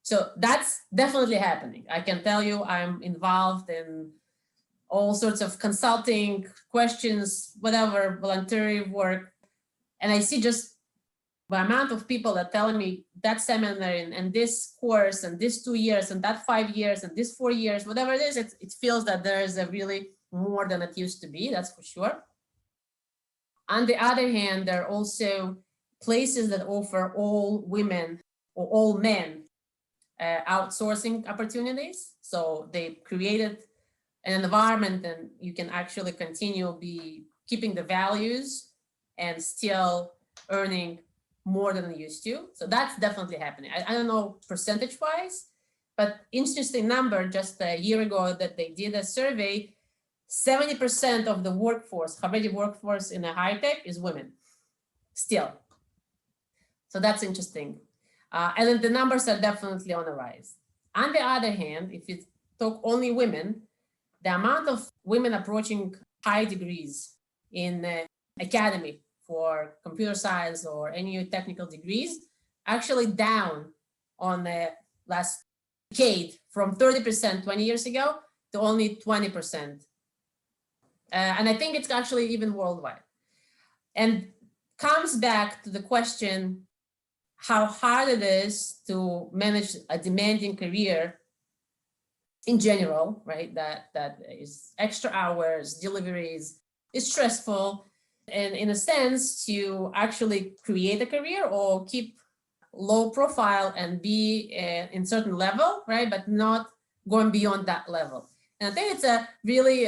So that's definitely happening. I can tell you I'm involved in all sorts of consulting questions, whatever, voluntary work. And I see just the amount of people that telling me that seminar and this course and this 2 years and that 5 years and this 4 years, whatever it is, it feels that there is a really more than it used to be, that's for sure. On the other hand, there are also places that offer all women or all men outsourcing opportunities. So they created an environment and you can actually continue be keeping the values and still earning more than you used to. So that's definitely happening. I don't know percentage wise, but interesting number just a year ago that they did a survey, 70% of the workforce, Haredi workforce in a high tech is women still. So that's interesting. And then the numbers are definitely on the rise. On the other hand, if you talk only women, the amount of women approaching high degrees in academy for computer science or any technical degrees actually down on the last decade from 30% 20 years ago to only 20%. And I think it's actually even worldwide. And comes back to the question how hard it is to manage a demanding career in general, right? That is extra hours, deliveries, it's stressful. And in a sense, to actually create a career or keep low profile and be in certain level, right? But not going beyond that level. And I think it's a really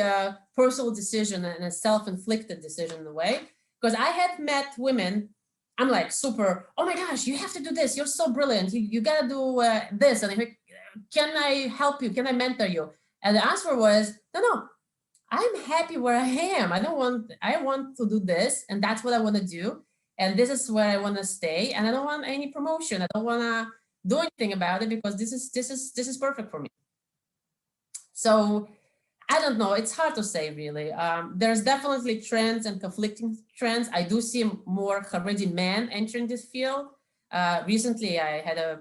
personal decision and a self-inflicted decision in a way, because I have met women, I'm like super, oh my gosh, you have to do this. You're so brilliant. You gotta do this. And I'm like, can I help you? Can I mentor you? And the answer was, no, I'm happy where I am. I want to do this. And that's what I want to do. And this is where I want to stay. And I don't want any promotion. I don't want to do anything about it because this is perfect for me. So I don't know. It's hard to say, really. There's definitely trends and conflicting trends. I do see more Haredi men entering this field. Recently, I had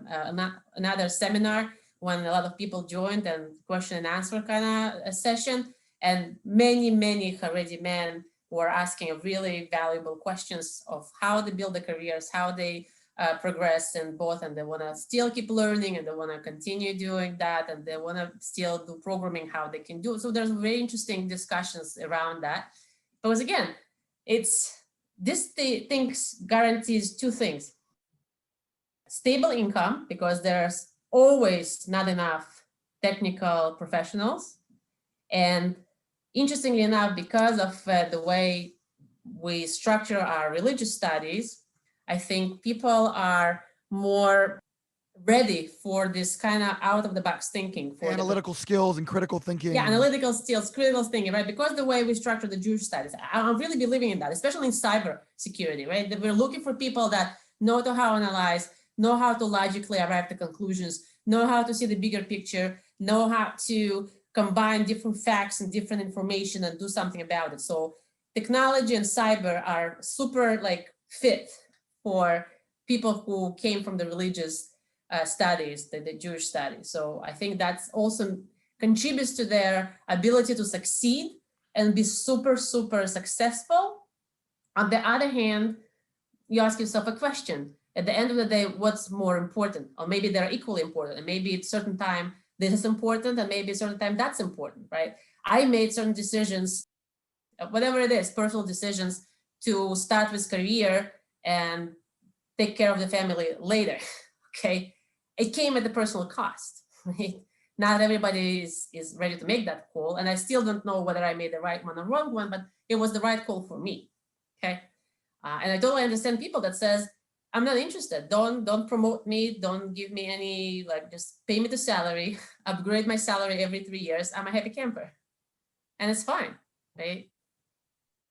another seminar when a lot of people joined and question and answer kind of a session. And many Haredi men were asking really valuable questions of how they build their careers, how they progress in both, and they want to still keep learning and they want to continue doing that, and they want to still do programming, how they can do it. So there's very interesting discussions around that. Because again, this things guarantees two things: stable income, because there's always not enough technical professionals, and interestingly enough, because of the way we structure our religious studies, I think people are more ready for this kind of out of the box thinking. For analytical skills and critical thinking. Yeah, analytical skills, critical thinking, right? Because the way we structure the Jewish studies, I'm really believing in that, especially in cybersecurity, right? That we're looking for people that know how to analyze, know how to logically arrive to conclusions, know how to see the bigger picture, know how to combine different facts and different information and do something about it. So technology and cyber are super fit for people who came from the religious studies, the Jewish studies. So I think that's also contributes to their ability to succeed and be super successful. On the other hand, you ask yourself a question. At the end of the day, what's more important? Or maybe they're equally important. And maybe at a certain time, this is important, and maybe at a certain time, that's important, right? I made certain decisions, whatever it is, personal decisions, to start with career and take care of the family later. Okay, it came at a personal cost. Right? Not everybody is ready to make that call, and I still don't know whether I made the right one or wrong one, but it was the right call for me. Okay, and I totally understand people that says, I'm not interested. Don't promote me. Don't give me any, like, just pay me the salary, upgrade my salary every 3 years. I'm a happy camper, and it's fine, right?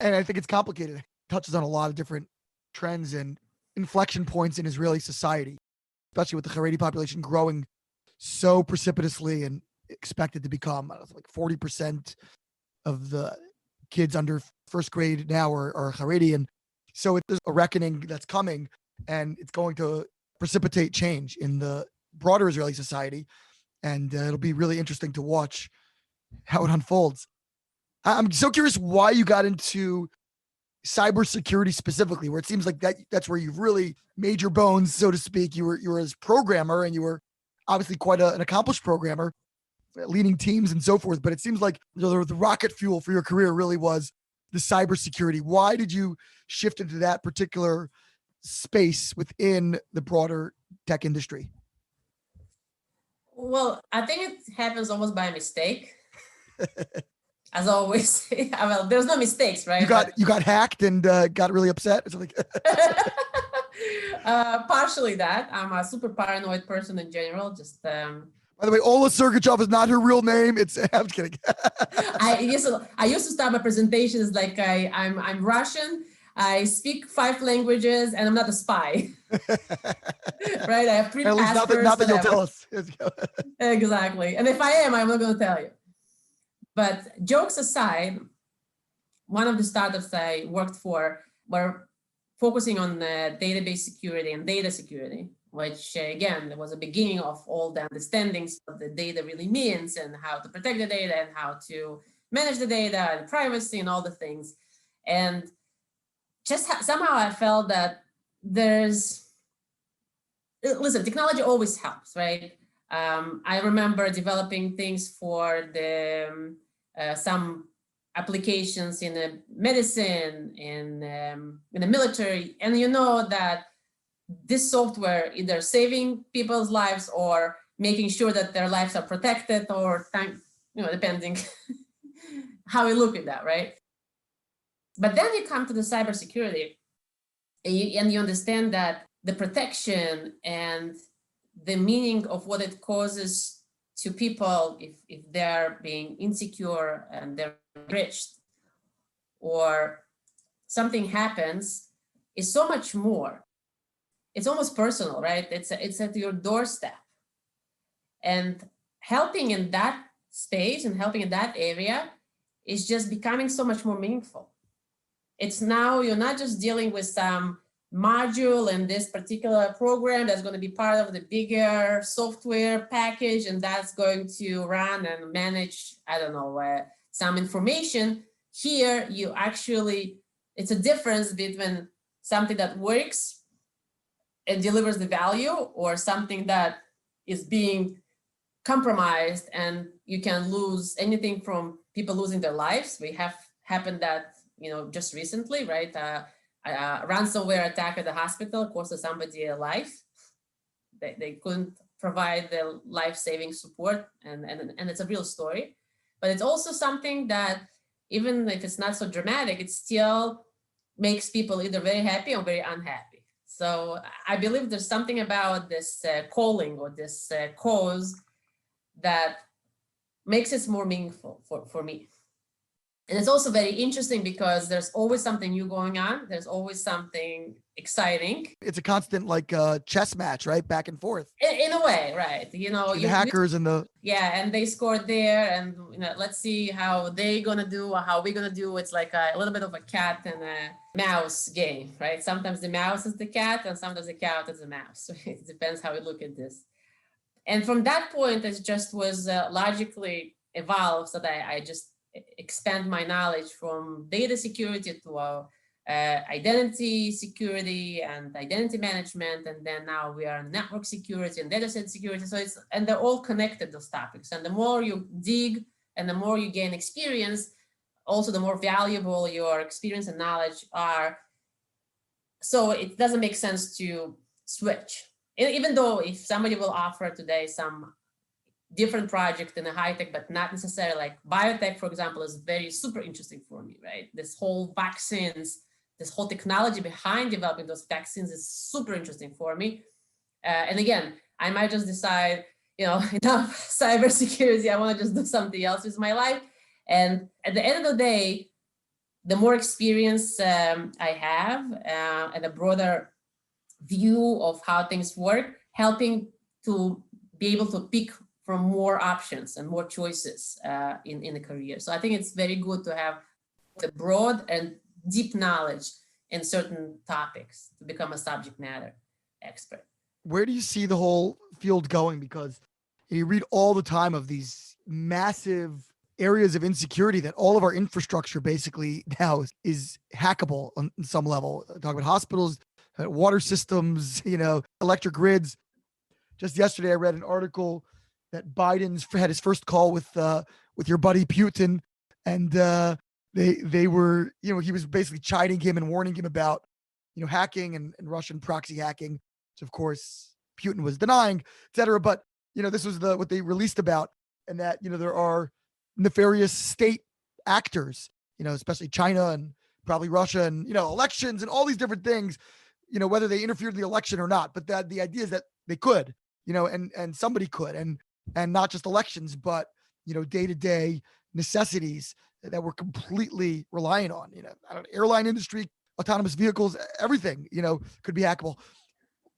And I think it's complicated. It touches on a lot of different trends and inflection points in Israeli society, especially with the Haredi population growing so precipitously and expected to become like 40% of the kids under first grade now are Haredi. And so there's a reckoning that's coming, and it's going to precipitate change in the broader Israeli society. And it'll be really interesting to watch how it unfolds. I'm so curious why you got into cybersecurity specifically, where it seems like that's where you've really made your bones, so to speak. You were as programmer, and you were obviously quite an accomplished programmer, leading teams and so forth. But it seems like the rocket fuel for your career really was the cybersecurity. Why did you shift into that particular space within the broader tech industry? Well, I think it happens almost by mistake. As always. Well, there's no mistakes, right? You got hacked and got really upset. It's like partially that. I'm a super paranoid person in general. Just by the way, Ola Sergatchov is not her real name. It's I'm just kidding. I used to start my presentations like I'm Russian. I speak 5 languages, and I'm not a spy. Right? I have 3 At least passports. not that you'll tell us. Exactly. And if I am, I'm not going to tell you. But jokes aside, one of the startups I worked for were focusing on database security and data security, which again, was a beginning of all the understandings of the data really means, and how to protect the data, and how to manage the data, and privacy, and all the things. And just somehow I felt that listen, technology always helps, right? I remember developing things for the some applications in the medicine, in the military, and you know that this software either saving people's lives or making sure that their lives are protected, or depending how you look at that, right? But then you come to the cybersecurity, and you understand that the protection and the meaning of what it causes to people if they're being insecure and they're enriched, or something happens, is so much more. It's almost personal, right? It's at your doorstep. And helping in that space and helping in that area is just becoming so much more meaningful. It's now, you're not just dealing with some module in this particular program that's going to be part of the bigger software package, and that's going to run and manage, I don't know, some information. Here, it's a difference between something that works and delivers the value, or something that is being compromised, and you can lose anything from people losing their lives. We have happened that, just recently, right? Ransomware attack at the hospital costed somebody a life. They couldn't provide the life-saving support, and it's a real story. But it's also something that, even if it's not so dramatic, it still makes people either very happy or very unhappy. So I believe there's something about this calling, or this cause, that makes it more meaningful for me. And it's also very interesting because there's always something new going on. There's always something exciting. It's a constant chess match, right? Back and forth. In a way, right? The hackers and the... Yeah, and they scored there, and let's see how they're gonna do, or how we're gonna do. It's like a little bit of a cat and a mouse game, right? Sometimes the mouse is the cat, and sometimes the cat is the mouse. So it depends how we look at this. And from that point, it just was logically evolved, so that I just expand my knowledge from data security to identity security and identity management, and then now we are in network security and data set security. So they're all connected, those topics. And the more you dig And the more you gain experience, also the more valuable your experience and knowledge are. So it doesn't make sense to switch. Even though if somebody will offer today some different project in a high tech, but not necessarily like biotech, for example, is very super interesting for me, right? This whole vaccines, this whole technology behind developing those vaccines is super interesting for me. And again, I might just decide, enough cybersecurity, I want to just do something else with my life. And at the end of the day, the more experience I have and a broader view of how things work, helping to be able to pick from more options and more choices in the career. So I think it's very good to have the broad and deep knowledge in certain topics to become a subject matter expert. Where do you see the whole field going? Because you read all the time of these massive areas of insecurity that all of our infrastructure basically now is hackable on some level. Talk about hospitals, water systems, electric grids. Just yesterday, I read an article that Biden's had his first call with your buddy Putin, and they were, he was basically chiding him and warning him about, hacking and Russian proxy hacking, which of course Putin was denying, et cetera. But this was what they released about, and that there are nefarious state actors, especially China and probably Russia, and elections and all these different things, whether they interfered in the election or not. But that the idea is that they could, and somebody could, and not just elections, but day-to-day necessities that we're completely reliant on. Airline industry, autonomous vehicles, everything could be hackable.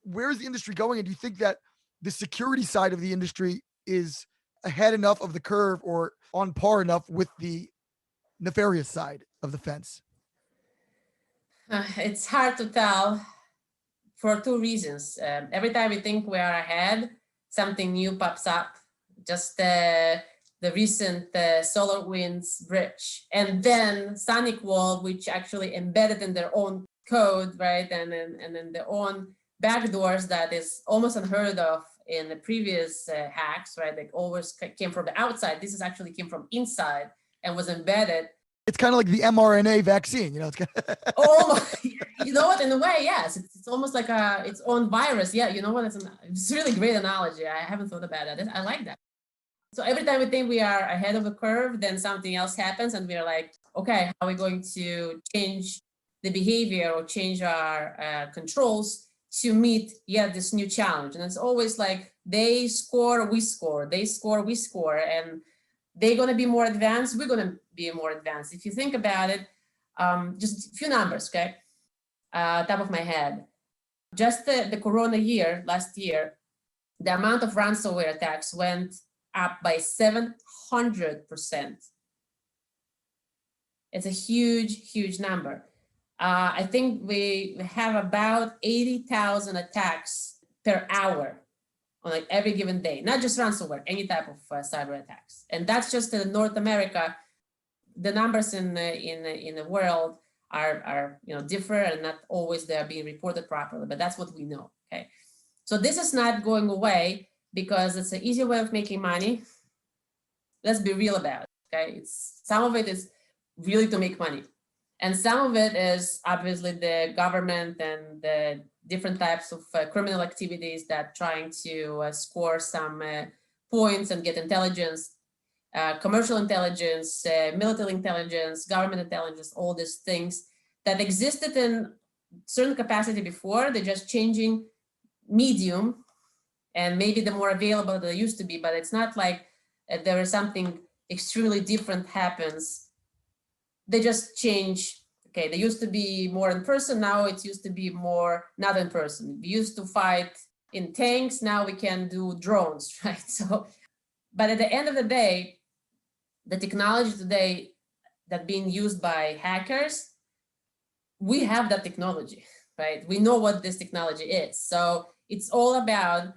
Where is the industry going? And do you think that the security side of the industry is ahead enough of the curve or on par enough with the nefarious side of the fence? It's hard to tell for two reasons. Every time we think we are ahead, something new pops up. Just the recent SolarWinds breach, and then Sonic Wall, which actually embedded in their own code, right? And then their own backdoors that is almost unheard of in the previous hacks, right? They always came from the outside. This is actually came from inside and was embedded. It's kind of like the mRNA vaccine, it's kind of Almost, you know what? In a way, yes. It's almost like its own virus. Yeah, you know what? It's a really great analogy. I haven't thought about that. I like that. So every time we think we are ahead of the curve, then something else happens, and we are like, okay, how are we going to change the behavior or change our controls to meet this new challenge? And it's always like they score, we score, they score, we score, and they're going to be more advanced, we're going to be more advanced. If you think about it, just a few numbers, okay? Top of my head. Just the Corona year, last year, the amount of ransomware attacks went up by 700%. It's a huge, huge number. I think we have about 80,000 attacks per hour on like every given day, not just ransomware, any type of cyber attacks. And that's just in North America. The numbers in the world are differ, and not always they are being reported properly, but that's what we know. Okay, so this is not going away because it's an easier way of making money. Let's be real about it. Okay, some of it is really to make money, and some of it is obviously the government and the different types of criminal activities that trying to score some points and get intelligence. Commercial intelligence, military intelligence, government intelligence, all these things that existed in certain capacity before, they're just changing medium, and maybe the more available than they used to be, but it's not like there is something extremely different happens. They just change. Okay, they used to be more in person, now it used to be more not in person. We used to fight in tanks, now we can do drones, right? So, but at the end of the day, the technology today that being used by hackers, we have that technology, right? We know what this technology is. So it's all about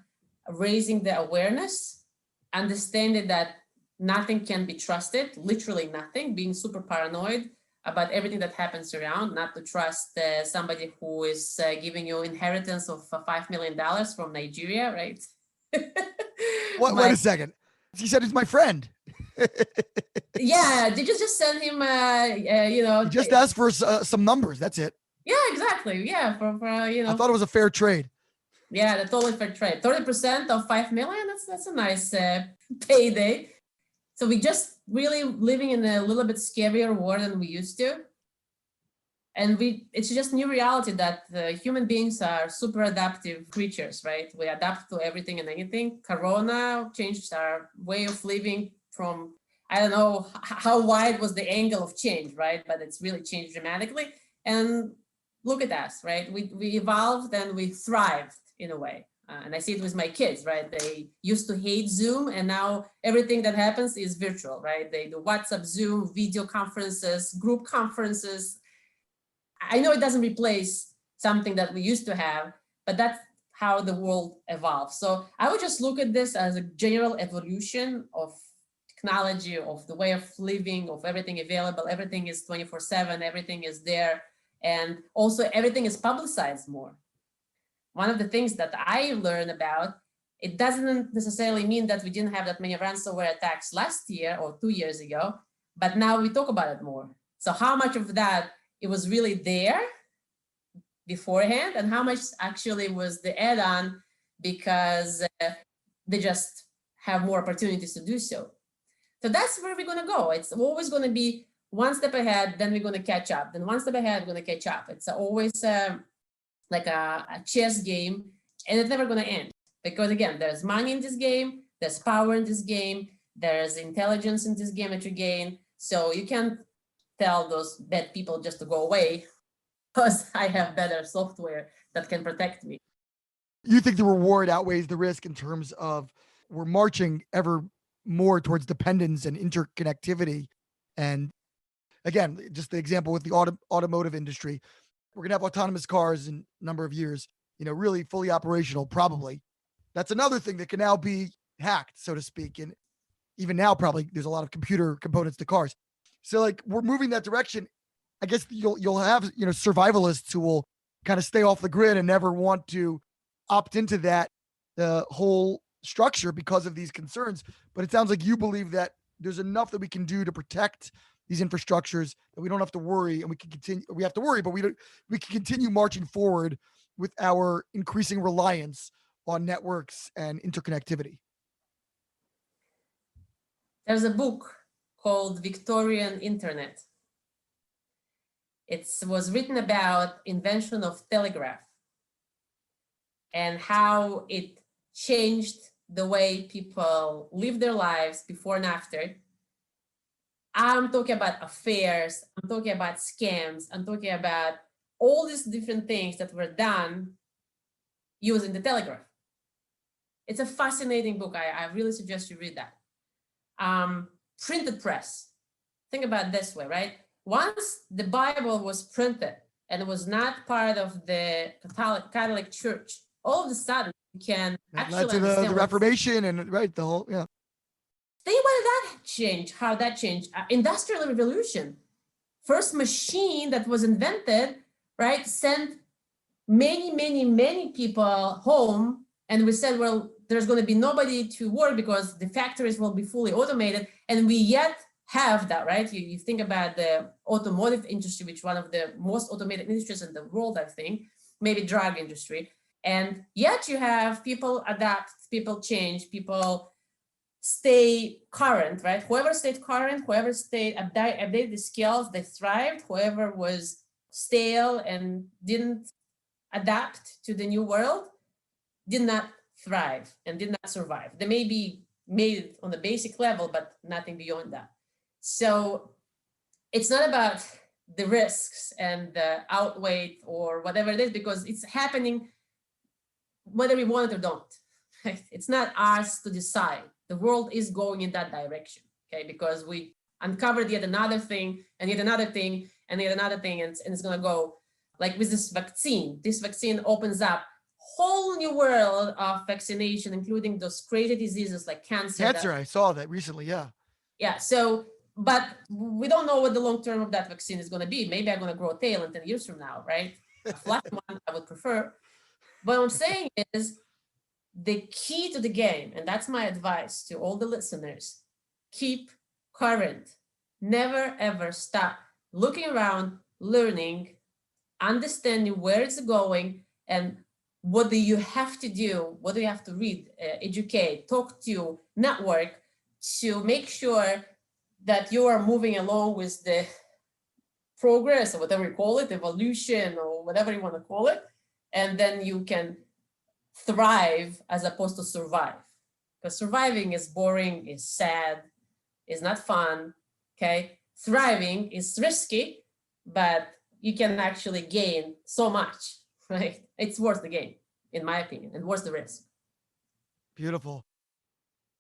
raising the awareness, understanding that nothing can be trusted, literally nothing, being super paranoid about everything that happens around, not to trust somebody who is giving you inheritance of $5 million from Nigeria, right? Wait a second. He said he's my friend. Yeah, they just send him, You just asked for some numbers. That's it. Yeah, exactly. Yeah, for I thought it was a fair trade. Yeah, the totally fair trade. 30% of 5 million. That's a nice payday. So we just really living in a little bit scarier world than we used to. And it's just new reality that human beings are super adaptive creatures, right? We adapt to everything and anything. Corona changed our way of living from, I don't know how wide was the angle of change, right? But it's really changed dramatically. And look at us, right? We evolved and we thrived in a way. And I see it with my kids, right? They used to hate Zoom, and now everything that happens is virtual, right? They do WhatsApp, Zoom, video conferences, group conferences. I know it doesn't replace something that we used to have, but that's how the world evolves. So I would just look at this as a general evolution of technology, of the way of living, of everything available. Everything is 24/7, everything is there. And also everything is publicized more. One of the things that I learned about, it doesn't necessarily mean that we didn't have that many ransomware attacks last year or 2 years ago, but now we talk about it more. So how much of that it was really there beforehand, and how much actually was the add-on because they just have more opportunities to do so. So that's where we're going to go. It's always going to be one step ahead, then we're going to catch up. Then one step ahead, we're going to catch up. It's always like a chess game, and it's never going to end. Because again, there's money in this game, there's power in this game, there's intelligence in this game that you gain. So you can't tell those bad people just to go away because I have better software that can protect me. You think the reward outweighs the risk in terms of we're marching ever more towards dependence and interconnectivity. And again, just the example with the automotive industry, we're going to have autonomous cars in a number of years, really fully operational, probably. That's another thing that can now be hacked, so to speak. And even now, probably there's a lot of computer components to cars. So like we're moving that direction. I guess you'll have, survivalists who will kind of stay off the grid and never want to opt into that whole structure because of these concerns. But it sounds like you believe that there's enough that we can do to protect these infrastructures that we don't have to worry, and we can continue. We have to worry, but we can continue marching forward with our increasing reliance on networks and interconnectivity. There's a book called Victorian Internet. It was written about invention of telegraph and how it changed the way people live their lives before and after. I'm talking about affairs, I'm talking about scams, I'm talking about all these different things that were done using the telegraph. It's a fascinating book. I really suggest you read that. Printed press. Think about it this way, right? Once the Bible was printed and it was not part of the Catholic Church, all of a sudden you can actually led to the Reformation and right the whole Think about that change, how that changed. Industrial Revolution, first machine that was invented, right, sent many people home, and we said, well, there's going to be nobody to work because the factories will be fully automated, and we yet have that, right? You think about the automotive industry, which is one of the most automated industries in the world, I think, maybe drug industry, and yet you have people adapt, people change, people stay current, right? Whoever stayed current, whoever stayed updated the skills, they thrived. Whoever was stale and didn't adapt to the new world did not thrive and did not survive. They may be made it on the basic level, but nothing beyond that. So it's not about the risks and the outweigh or whatever it is, because it's happening whether we want it or don't. It's not us to decide. The world is going in that direction, okay? Because we uncovered yet another thing and yet another thing and yet another thing, and it's gonna go like with this vaccine. This vaccine opens up whole new world of vaccination, including those crazy diseases like cancer. I saw that recently, yeah. Yeah, so, but we don't know what the long term of that vaccine is gonna be. Maybe I'm gonna grow a tail in 10 years from now, right? A flat one I would prefer. But what I'm saying is, the key to the game, and that's my advice to all the listeners, keep current. Never ever stop looking around, learning, understanding where it's going, and what do you have to do, what do you have to read, educate, talk to, network, to make sure that you are moving along with the progress, or whatever you call it, evolution, or whatever you want to call it, and then you can thrive as opposed to survive. Because surviving is boring, is sad, is not fun, okay? Thriving is risky, but you can actually gain so much, right? It's worth the gain, in my opinion, and worth the risk. Beautiful.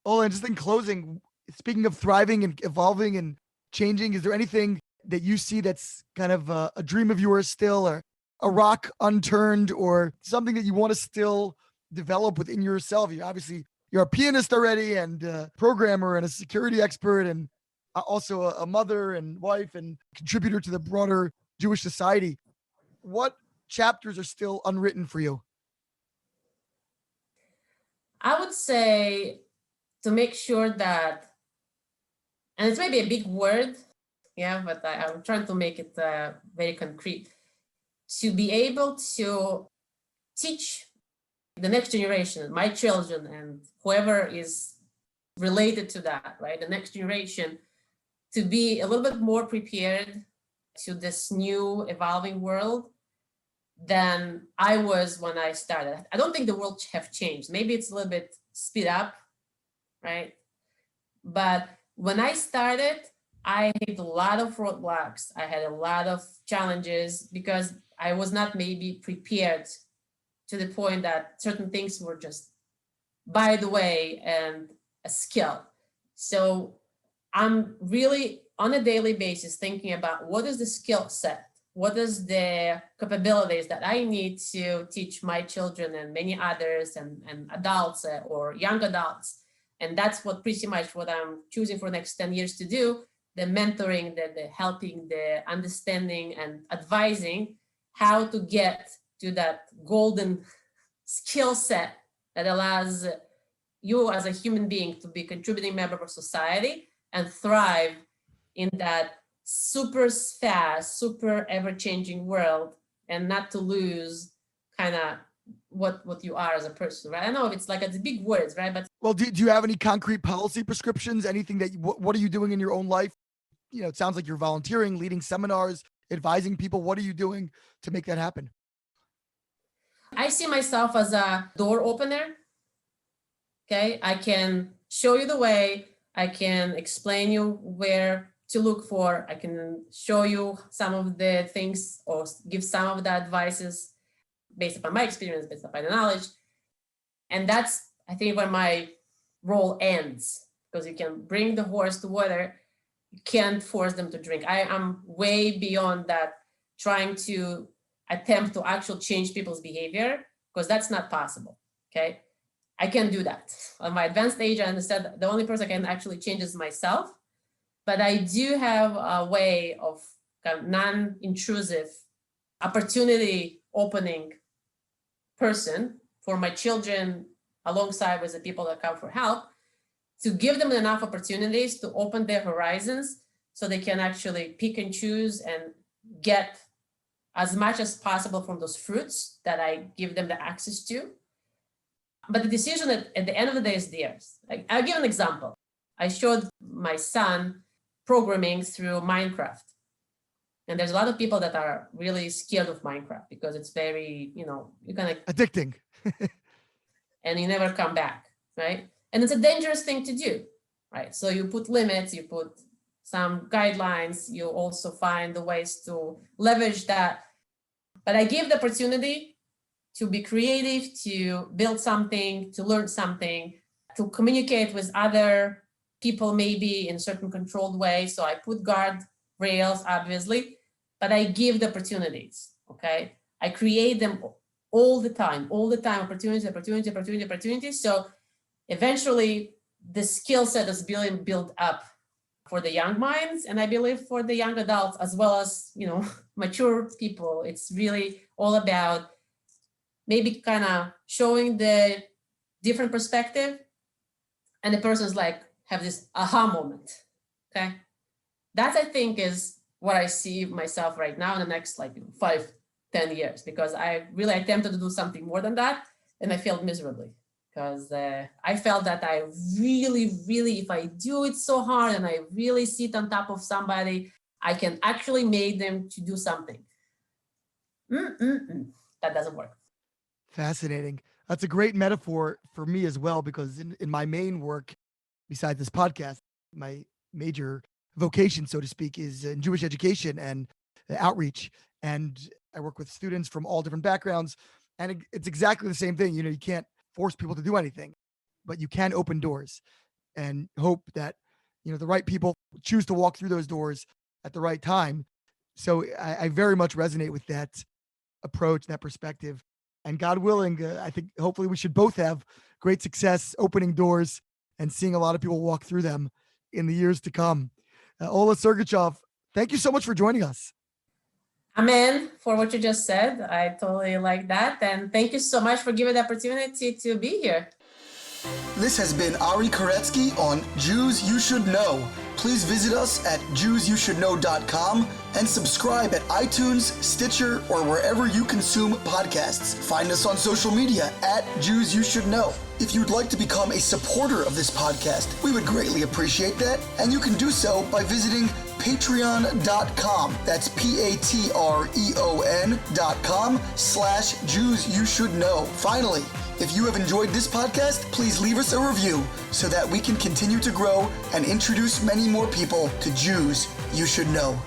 Ola, and just in closing, speaking of thriving and evolving and changing, is there anything that you see that's kind of a dream of yours still, or a rock unturned, or something that you want to still develop within yourself? You're a pianist already, and a programmer, and a security expert, and also a mother and wife and contributor to the broader Jewish society. What chapters are still unwritten for you? I would say to make sure that, and it's maybe a big word, yeah, but I'm trying to make it very concrete, to be able to teach the next generation, my children, and whoever is related to that, right, the next generation, to be a little bit more prepared to this new evolving world than I was when I started. I don't think the world have changed. Maybe it's a little bit speed up, right? But when I started, I had a lot of roadblocks. I had a lot of challenges because I was not maybe prepared to the point that certain things were just by the way and a skill. So I'm really on a daily basis thinking about what is the skill set, what is the capabilities that I need to teach my children and many others and adults or young adults. And that's what pretty much what I'm choosing for the next 10 years to do, the mentoring, the helping, the understanding and advising how to get to that golden skill set that allows you as a human being to be a contributing member of society and thrive in that super fast, super ever-changing world, and not to lose kind of what you are as a person, right? I know it's like it's big words, right? But Well, do you have any concrete policy prescriptions? Anything that what are you doing in your own life? You know, it sounds like you're volunteering, leading seminars, advising people. What are you doing to make that happen? I see myself as a door opener. Okay, I can show you the way. I can explain you where to look for. I can show you some of the things or give some of the advices based upon my experience, based upon the knowledge. And that's, I think, where my role ends, because you can bring the horse to water, you can't force them to drink. I'm way beyond that, trying to attempt to actually change people's behavior, because that's not possible, okay? I can't do that. On my advanced age, I understand that the only person I can actually change is myself, but I do have a way of kind of non-intrusive opportunity opening person for my children, alongside with the people that come for help, to give them enough opportunities to open their horizons so they can actually pick and choose and get as much as possible from those fruits that I give them the access to. But the decision at the end of the day is theirs. Like, I'll give an example. I showed my son programming through Minecraft. And there's a lot of people that are really scared of Minecraft because it's very, you're kind of addicting. And you never come back, right? And it's a dangerous thing to do, right? So you put limits, you put some guidelines, you also find the ways to leverage that. But I give the opportunity to be creative, to build something, to learn something, to communicate with other people, maybe in certain controlled way. So I put guard rails, obviously, but I give the opportunities, okay? I create them all the time, opportunities. So eventually the skill set is being built up for the young minds, and I believe for the young adults as well as, mature people. It's really all about maybe kind of showing the different perspective, and the person's like have this aha moment, Okay. That I think is what I see myself right now in the next 5, 10 years, because I really attempted to do something more than that. And I failed miserably because I felt that I really, if I do it so hard and I really sit on top of somebody, I can actually make them to do something. That doesn't work. Fascinating. That's a great metaphor for me as well, because in my main work, besides this podcast, my major vocation, so to speak, is in Jewish education and outreach. And I work with students from all different backgrounds. And it's exactly the same thing. You can't force people to do anything, but you can open doors and hope that, the right people choose to walk through those doors at the right time. So I very much resonate with that approach, that perspective. And God willing, I think hopefully we should both have great success opening doors and seeing a lot of people walk through them in the years to come. Ola Sergatchov, thank you so much for joining us. Amen for what you just said. I totally like that. And thank you so much for giving the opportunity to be here. This has been Ari Koretsky on Jews You Should Know. Please visit us at JewsYouShouldKnow.com and subscribe at iTunes, Stitcher, or wherever you consume podcasts. Find us on social media at Jews You Should Know. If you'd like to become a supporter of this podcast, we would greatly appreciate that, and you can do so by visiting patreon.com. That's patreon.com/Jews You Should Know. Finally, if you have enjoyed this podcast, please leave us a review so that we can continue to grow and introduce many more people to Jews You Should Know.